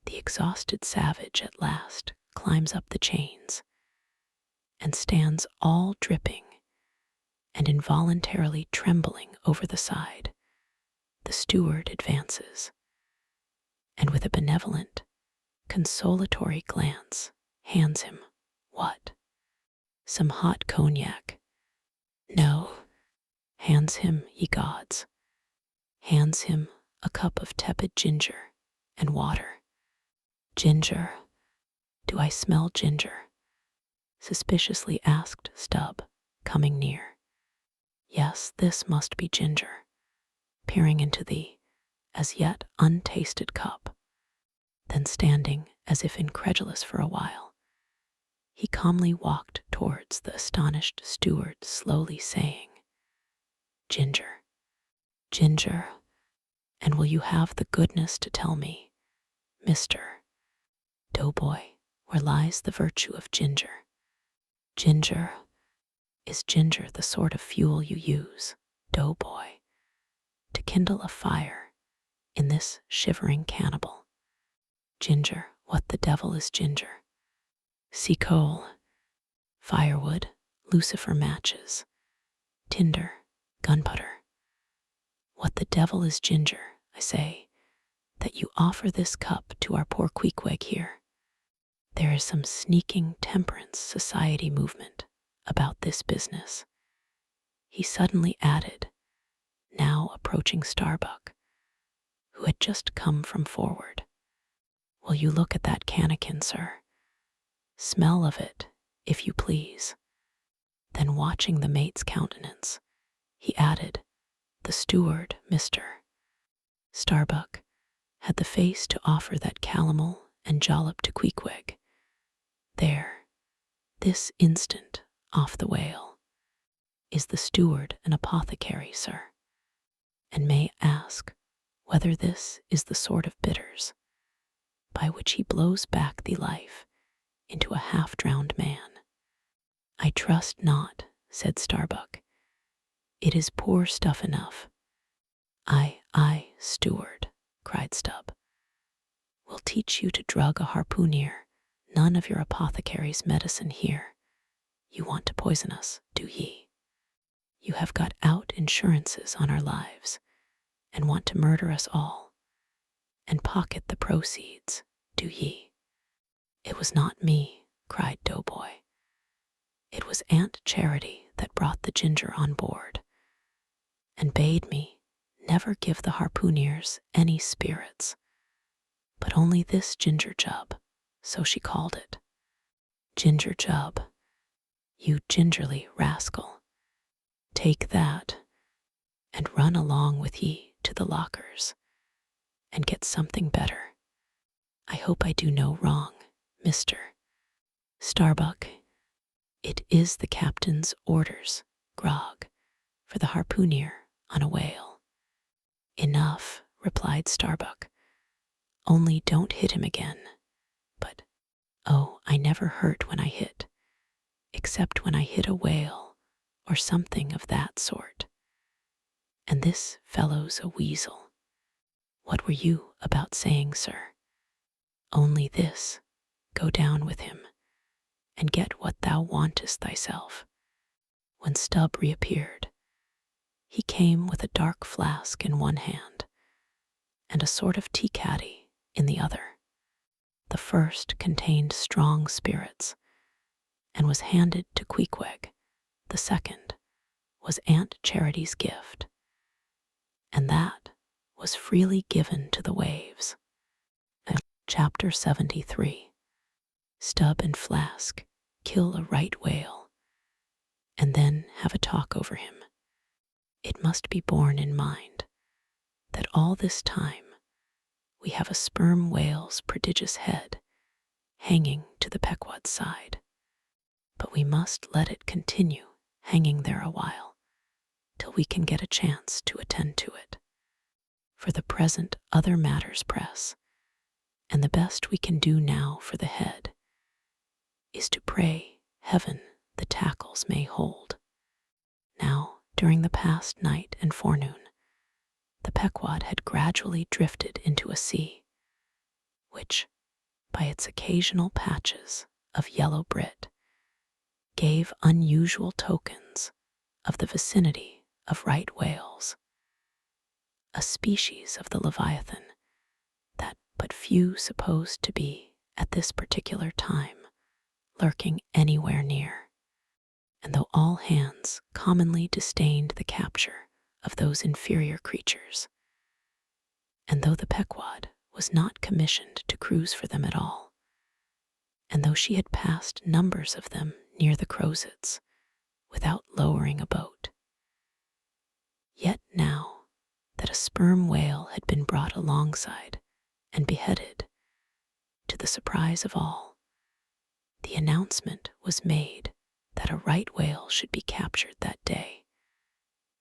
the exhausted savage at last climbs up the chains and stands all dripping and involuntarily trembling over the side, the steward advances, and with a benevolent, consolatory glance hands him what? Some hot cognac. No, hands him, ye gods, hands him a cup of tepid ginger and water. Ginger? Do I smell ginger? Suspiciously asked Stubb, coming near. Yes, this must be ginger, peering into the as yet untasted cup. Then standing as if incredulous for a while, he calmly walked towards the astonished steward, slowly saying, Ginger, ginger, and will you have the goodness to tell me, Mr. Doughboy, where lies the virtue of ginger? Ginger, is ginger the sort of fuel you use, Doughboy, to kindle a fire in this shivering cannibal? Ginger, what the devil is ginger? Sea coal, firewood, lucifer matches, tinder, gunpowder. What the devil is ginger, I say, that you offer this cup to our poor Queequeg here? There is some sneaking temperance society movement about this business, he suddenly added, now approaching Starbuck, who had just come from forward. Will you look at that cannikin, sir? Smell of it, if you please. Then watching the mate's countenance, he added, the steward, Mr. Starbuck, had the face to offer that calomel and jollop to Queequeg. There, this instant, off the whale. Is the steward an apothecary, sir? And may ask whether this is the sort of bitters by which he blows back the life into a half-drowned man? I trust not, said Starbuck. It is poor stuff enough. Aye, steward, cried Stubb. We'll teach you to drug a harpooner, none of your apothecary's medicine here. You want to poison us, do ye? You have got out insurances on our lives, and want to murder us all, and pocket the proceeds, do ye? It was not me, cried Doughboy. It was Aunt Charity that brought the ginger on board, and bade me never give the harpooners any spirits, but only this ginger jub, so she called it. Ginger jub, you gingerly rascal. Take that, and run along with ye to the lockers, and get something better. I hope I do no wrong, Mr. Starbuck. It is the captain's orders, grog, for the harpooner on a whale. Enough, replied Starbuck. Only don't hit him again. But, oh, I never hurt when I hit, except when I hit a whale or something of that sort. And this fellow's a weasel. What were you about saying, sir? Only this, go down with him, and get what thou wantest thyself. When Stubb reappeared, he came with a dark flask in one hand, and a sort of tea caddy in the other. The first contained strong spirits, and was handed to Queequeg, the second was Aunt Charity's gift, and that was freely given to the waves. Chapter 73. Stub and Flask kill a right whale, and then have a talk over him. It must be borne in mind that all this time we have a sperm whale's prodigious head hanging to the Pequod's side, but we must let it continue hanging there a while till we can get a chance to attend to it. For the present other matters press, and the best we can do now for the head is to pray heaven the tackles may hold. Now, during the past night and forenoon, the Pequod had gradually drifted into a sea, which, by its occasional patches of yellow brit, gave unusual tokens of the vicinity of right whales, a species of the Leviathan that but few supposed to be, at this particular time, lurking anywhere near. And though all hands commonly disdained the capture of those inferior creatures, and though the Pequod was not commissioned to cruise for them at all, and though she had passed numbers of them near the Crozets without lowering a boat, yet now that a sperm whale had been brought alongside and beheaded, to the surprise of all, the announcement was made that a right whale should be captured that day,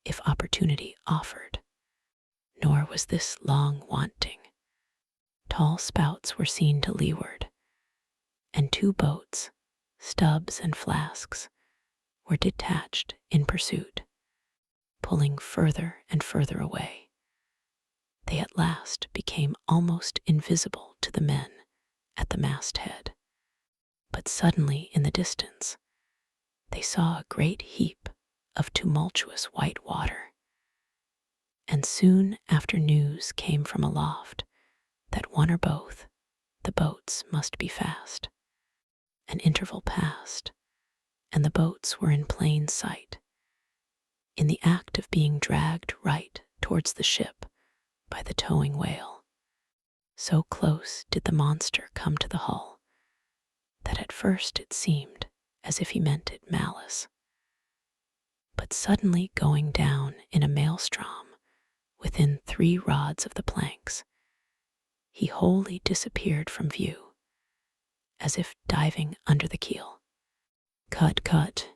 if opportunity offered. Nor was this long wanting. Tall spouts were seen to leeward, and 2 boats, Stubbs and Flasks, were detached in pursuit, pulling further and further away. They at last became almost invisible to the men at the masthead, but suddenly in the distance they saw a great heap of tumultuous white water, and soon after news came from aloft that one or both the boats must be fast. An interval passed, and the boats were in plain sight, in the act of being dragged right towards the ship by the towing whale. So close did the monster come to the hull that at first it seemed as if he meant it malice. But suddenly going down in a maelstrom within 3 rods of the planks, he wholly disappeared from view, as if diving under the keel. "Cut, cut,"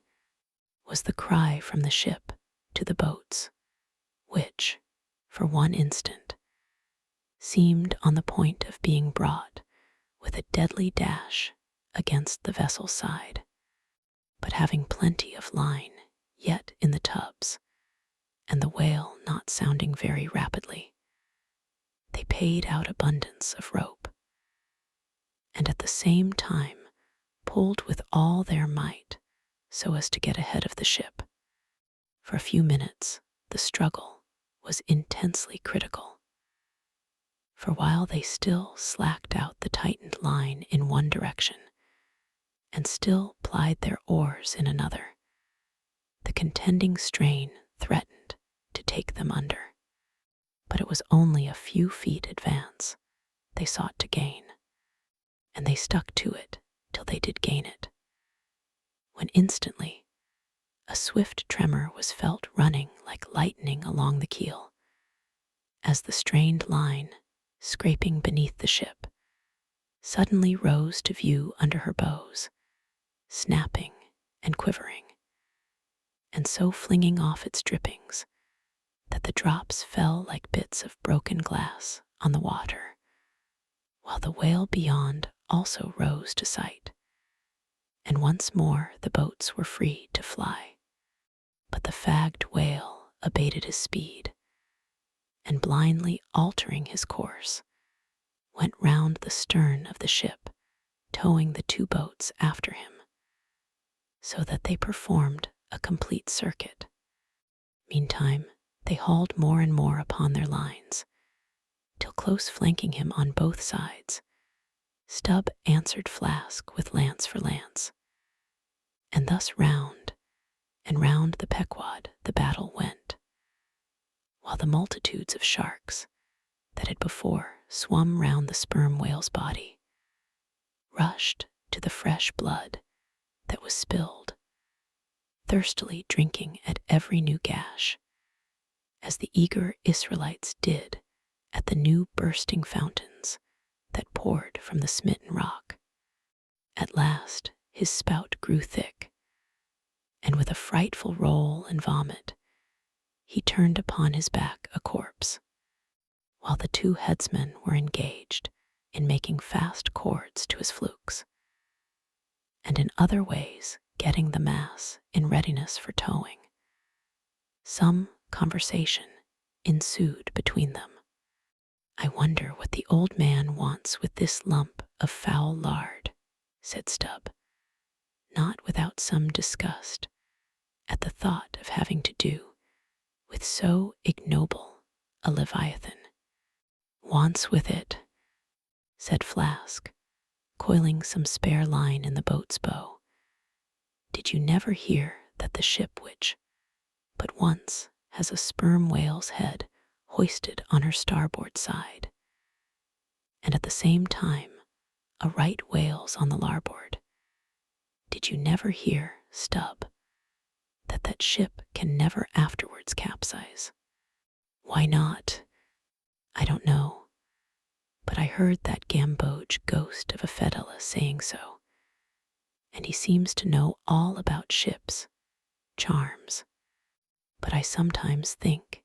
was the cry from the ship to the boats, which, for one instant, seemed on the point of being brought with a deadly dash against the vessel's side. But having plenty of line yet in the tubs, and the whale not sounding very rapidly, they paid out abundance of rope, and at the same time pulled with all their might so as to get ahead of the ship. For a few minutes the struggle was intensely critical, for while they still slacked out the tightened line in one direction and still plied their oars in another, the contending strain threatened to take them under. But it was only a few feet advance they sought to gain, and they stuck to it till they did gain it, when instantly a swift tremor was felt running like lightning along the keel, as the strained line, scraping beneath the ship, suddenly rose to view under her bows, snapping and quivering, and so flinging off its drippings that the drops fell like bits of broken glass on the water, while the whale beyond also rose to sight, and once more the boats were free to fly. But the fagged whale abated his speed, and blindly altering his course, went round the stern of the ship, towing the 2 boats after him, so that they performed a complete circuit. Meantime, they hauled more and more upon their lines, till close flanking him on both sides, Stubb answered Flask with lance for lance, and thus round and round the Pequod the battle went, while the multitudes of sharks that had before swum round the sperm whale's body rushed to the fresh blood that was spilled, thirstily drinking at every new gash, as the eager Israelites did at the new bursting fountains that poured from the smitten rock. At last his spout grew thick, and with a frightful roll and vomit, he turned upon his back a corpse, while the two headsmen were engaged in making fast cords to his flukes, and in other ways getting the mass in readiness for towing. Some conversation ensued between them. "I wonder what the old man wants with this lump of foul lard," said Stubb, not without some disgust at the thought of having to do with so ignoble a leviathan. "Wants with it," said Flask, coiling some spare line in the boat's bow. "Did you never hear that the ship which but once has a sperm whale's head hoisted on her starboard side, and at the same time a right whale's on the larboard? Did you never hear, Stubb, that that ship can never afterwards capsize?" "Why not?" "I don't know, but I heard that gamboge ghost of a Fedella saying so, and he seems to know all about ships, charms, but I sometimes think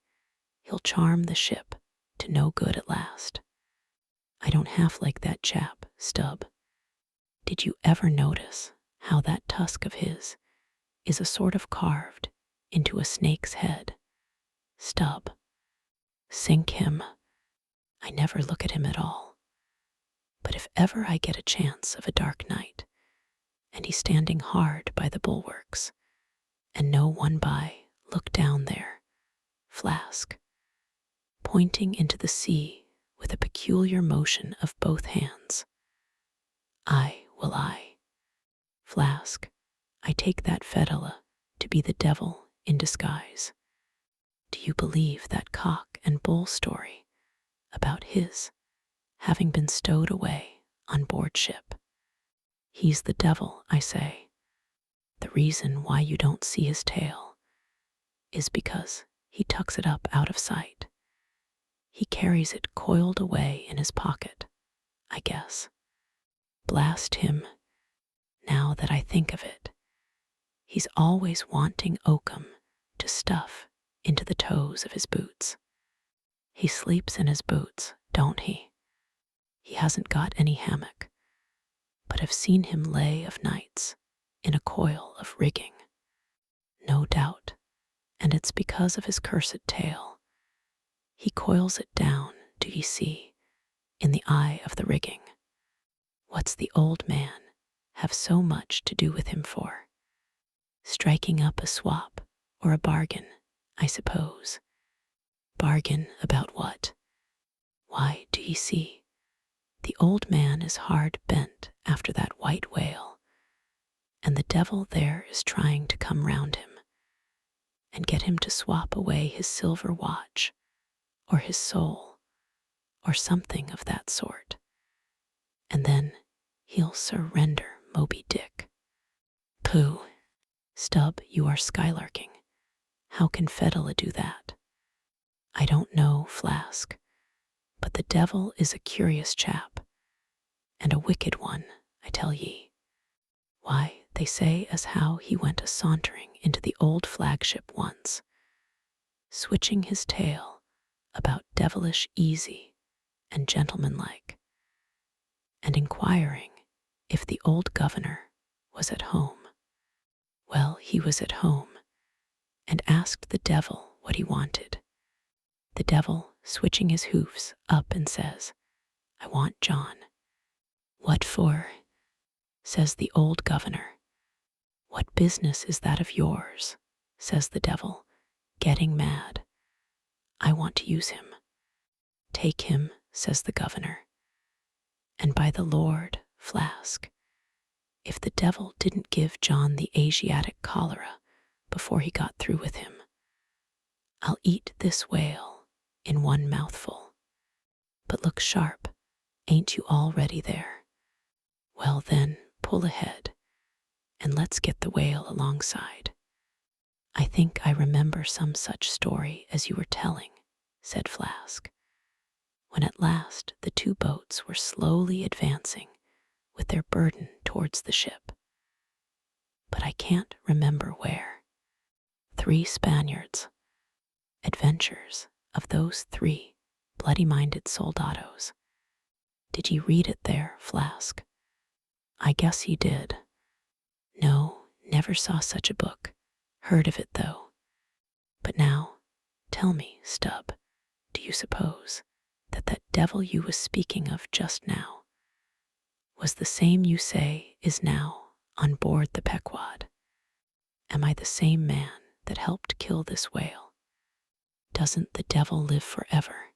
he'll charm the ship to no good at last. I don't half like that chap, Stubb. Did you ever notice how that tusk of his is a sort of carved into a snake's head, Stubb? Sink him. I never look at him at all. But if ever I get a chance of a dark night, and he's standing hard by the bulwarks, and no one by, look down there, Flask, pointing into the sea with a peculiar motion of both hands. Flask, I take that Fedella to be the devil in disguise. Do you believe that cock and bull story about his having been stowed away on board ship? He's the devil, I say. The reason why you don't see his tail is because he tucks it up out of sight. He carries it coiled away in his pocket, I guess. Blast him, now that I think of it. He's always wanting oakum to stuff into the toes of his boots. He sleeps in his boots, don't he? He hasn't got any hammock, but I've seen him lay of nights in a coil of rigging. No doubt, and it's because of his cursed tail. He coils it down, do ye see, in the eye of the rigging. What's the old man have so much to do with him for? Striking up a swap or a bargain, I suppose. Bargain about what? Why, do ye see, the old man is hard bent after that white whale, and the devil there is trying to come round him and get him to swap away his silver watch or his soul or something of that sort, and then he'll surrender Moby Dick. Pooh, Stubb, you are skylarking. How can Fedella do that? I don't know, Flask, but the devil is a curious chap, and a wicked one, I tell ye. Why, they say as how he went a-sauntering into the old flagship once, switching his tail about devilish easy and gentlemanlike, and inquiring if the old governor was at home. Well, he was at home, and asked the devil what he wanted. The devil, switching his hoofs up, and says, "I want John." "What for?" says the old governor. "What business is that of yours?" says the devil, getting mad. "I want to use him." "Take him," says the governor. And by the Lord, Flask, if the devil didn't give John the Asiatic cholera before he got through with him. I'll eat this whale in one mouthful. But look sharp, ain't you already there? Well then, pull ahead, and let's get the whale alongside. I think I remember some such story as you were telling, said Flask, when at last the two boats were slowly advancing with their burden towards the ship. But I can't remember where. 3 Spaniards. Adventures of those 3 bloody-minded soldados. Did ye read it there, Flask? I guess ye did. No, never saw such a book. Heard of it, though. But now, tell me, Stubb, do you suppose that that devil you was speaking of just now was the same you say is now on board the Pequod? Am I the same man that helped kill this whale? Doesn't the devil live forever?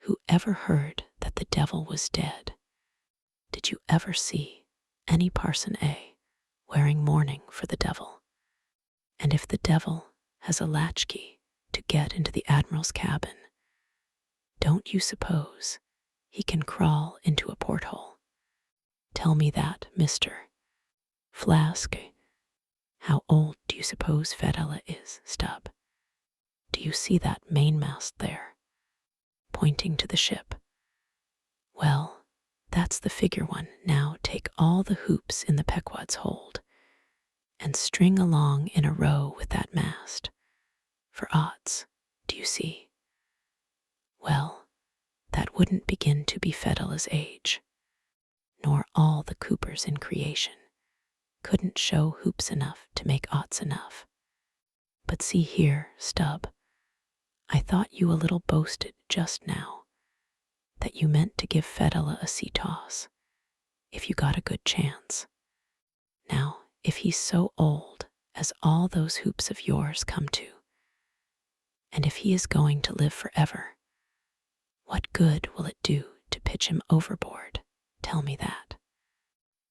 Who ever heard that the devil was dead? Did you ever see any Parson A wearing mourning for the devil? And if the devil has a latchkey to get into the Admiral's cabin, don't you suppose he can crawl into a porthole? Tell me that, Mr. Flask. How old do you suppose Fedella is, Stubb? Do you see that mainmast there, pointing to the ship? Well, that's the figure one. Now take all the hoops in the Pequod's hold and string along in a row with that mast. For odds, do you see? Well, that wouldn't begin to be Fedella's age, nor all the coopers in creation couldn't show hoops enough to make odds enough. But see here, Stubb, I thought you a little boasted just now that you meant to give Fedella a sea toss if you got a good chance. Now, if he's so old as all those hoops of yours come to, and if he is going to live forever, what good will it do to pitch him overboard? Tell me that.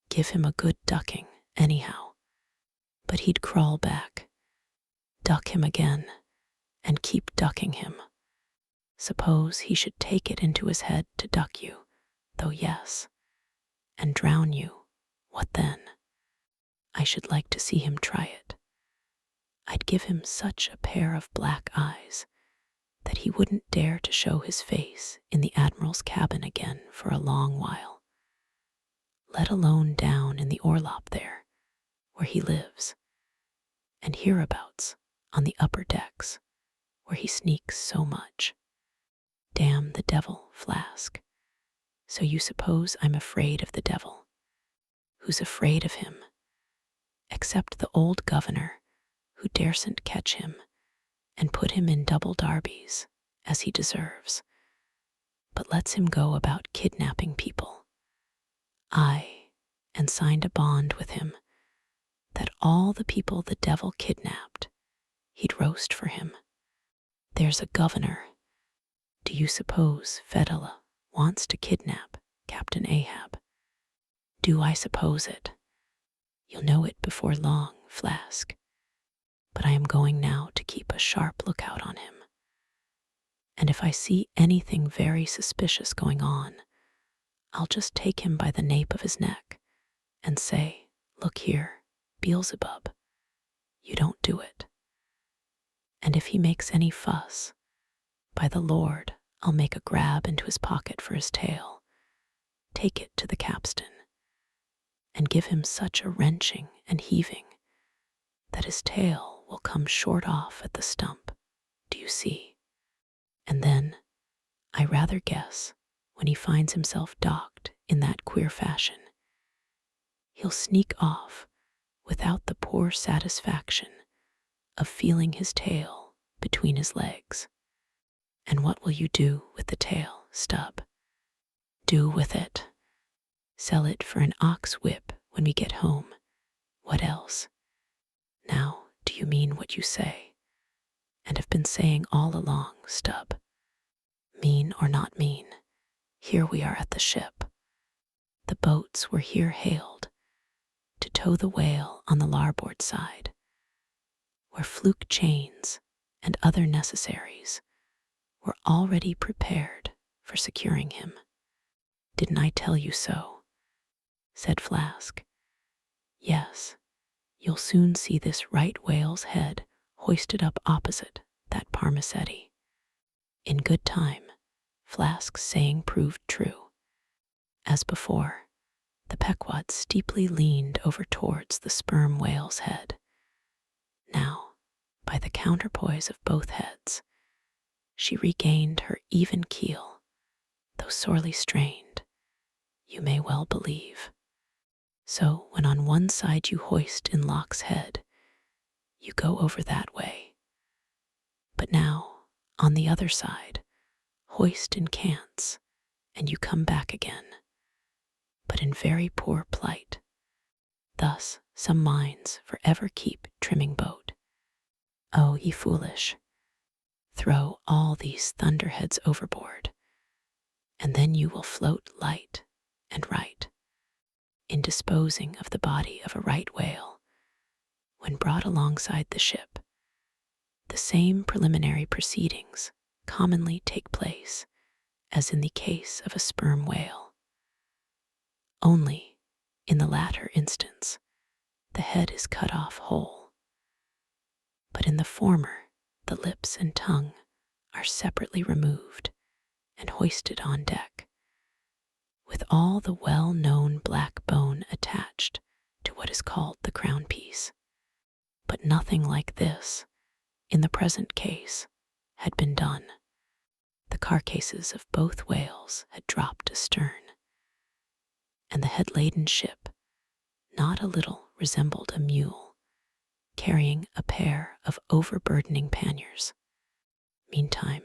Give him a good ducking, anyhow. But he'd crawl back, duck him again, and keep ducking him. Suppose he should take it into his head to duck you, though yes, and drown you, what then? I should like to see him try it. I'd give him such a pair of black eyes that he wouldn't dare to show his face in the Admiral's cabin again for a long while, let alone down in the orlop there, where he lives, and hereabouts on the upper decks, where he sneaks so much. Damn the devil, Flask. So you suppose I'm afraid of the devil? Who's afraid of him? Except the old governor, who daresn't catch him and put him in double darbies, as he deserves, but lets him go about kidnapping people. Aye, and signed a bond with him that all the people the devil kidnapped, he'd roast for him. There's a governor. Do you suppose Fedella wants to kidnap Captain Ahab? Do I suppose it? You'll know it before long, Flask. But I am going now to keep a sharp lookout on him. And if I see anything very suspicious going on, I'll just take him by the nape of his neck and say, look here, Beelzebub, you don't do it. And if he makes any fuss, by the Lord, I'll make a grab into his pocket for his tail, take it to the capstan, and give him such a wrenching and heaving that his tail will come short off at the stump, do you see? And then, I rather guess, when he finds himself docked in that queer fashion, he'll sneak off without the poor satisfaction of feeling his tail between his legs. And what will you do with the tail, Stubb? Do with it? Sell it for an ox whip when we get home. What else? Now, do you mean what you say, and have been saying all along, Stubb? Mean or not mean, here we are at the ship. The boats were here hailed to tow the whale on the larboard side. where fluke chains and other necessaries were already prepared for securing him. "Didn't I tell you so?" said Flask. "Yes, you'll soon see this right whale's head hoisted up opposite that Parmacetti." In good time, Flask's saying proved true. As before, the Pequod steeply leaned over towards the sperm whale's head. Now, by the counterpoise of both heads, she regained her even keel, though sorely strained, you may well believe. So when on one side you hoist in Locke's head, you go over that way. But now, on the other side, hoist in Cants, and you come back again, but in very poor plight. Thus some minds for ever keep trimming boat. Oh, ye foolish, throw all these thunderheads overboard, and then you will float light and right. In disposing of the body of a right whale, when brought alongside the ship, the same preliminary proceedings commonly take place as in the case of a sperm whale. Only, in the latter instance, the head is cut off whole, but in the former, the lips and tongue are separately removed and hoisted on deck, with all the well-known black bone attached to what is called the crown piece. But nothing like this, in the present case, had been done. The carcasses of both whales had dropped astern, and the head-laden ship not a little resembled a mule, carrying a pair of overburdening panniers. Meantime,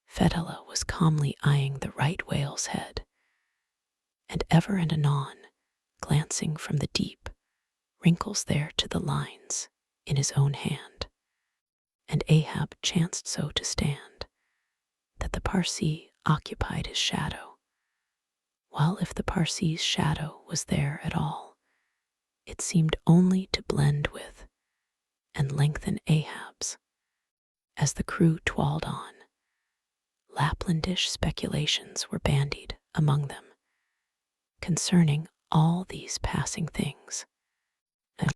Fedella was calmly eyeing the right whale's head, and ever and anon glancing from the deep wrinkles there to the lines in his own hand. And Ahab chanced so to stand that the Parsee occupied his shadow, while if the Parsee's shadow was there at all, it seemed only to blend with and lengthen Ahab's. As the crew twalled on, Laplandish speculations were bandied among them concerning all these passing things.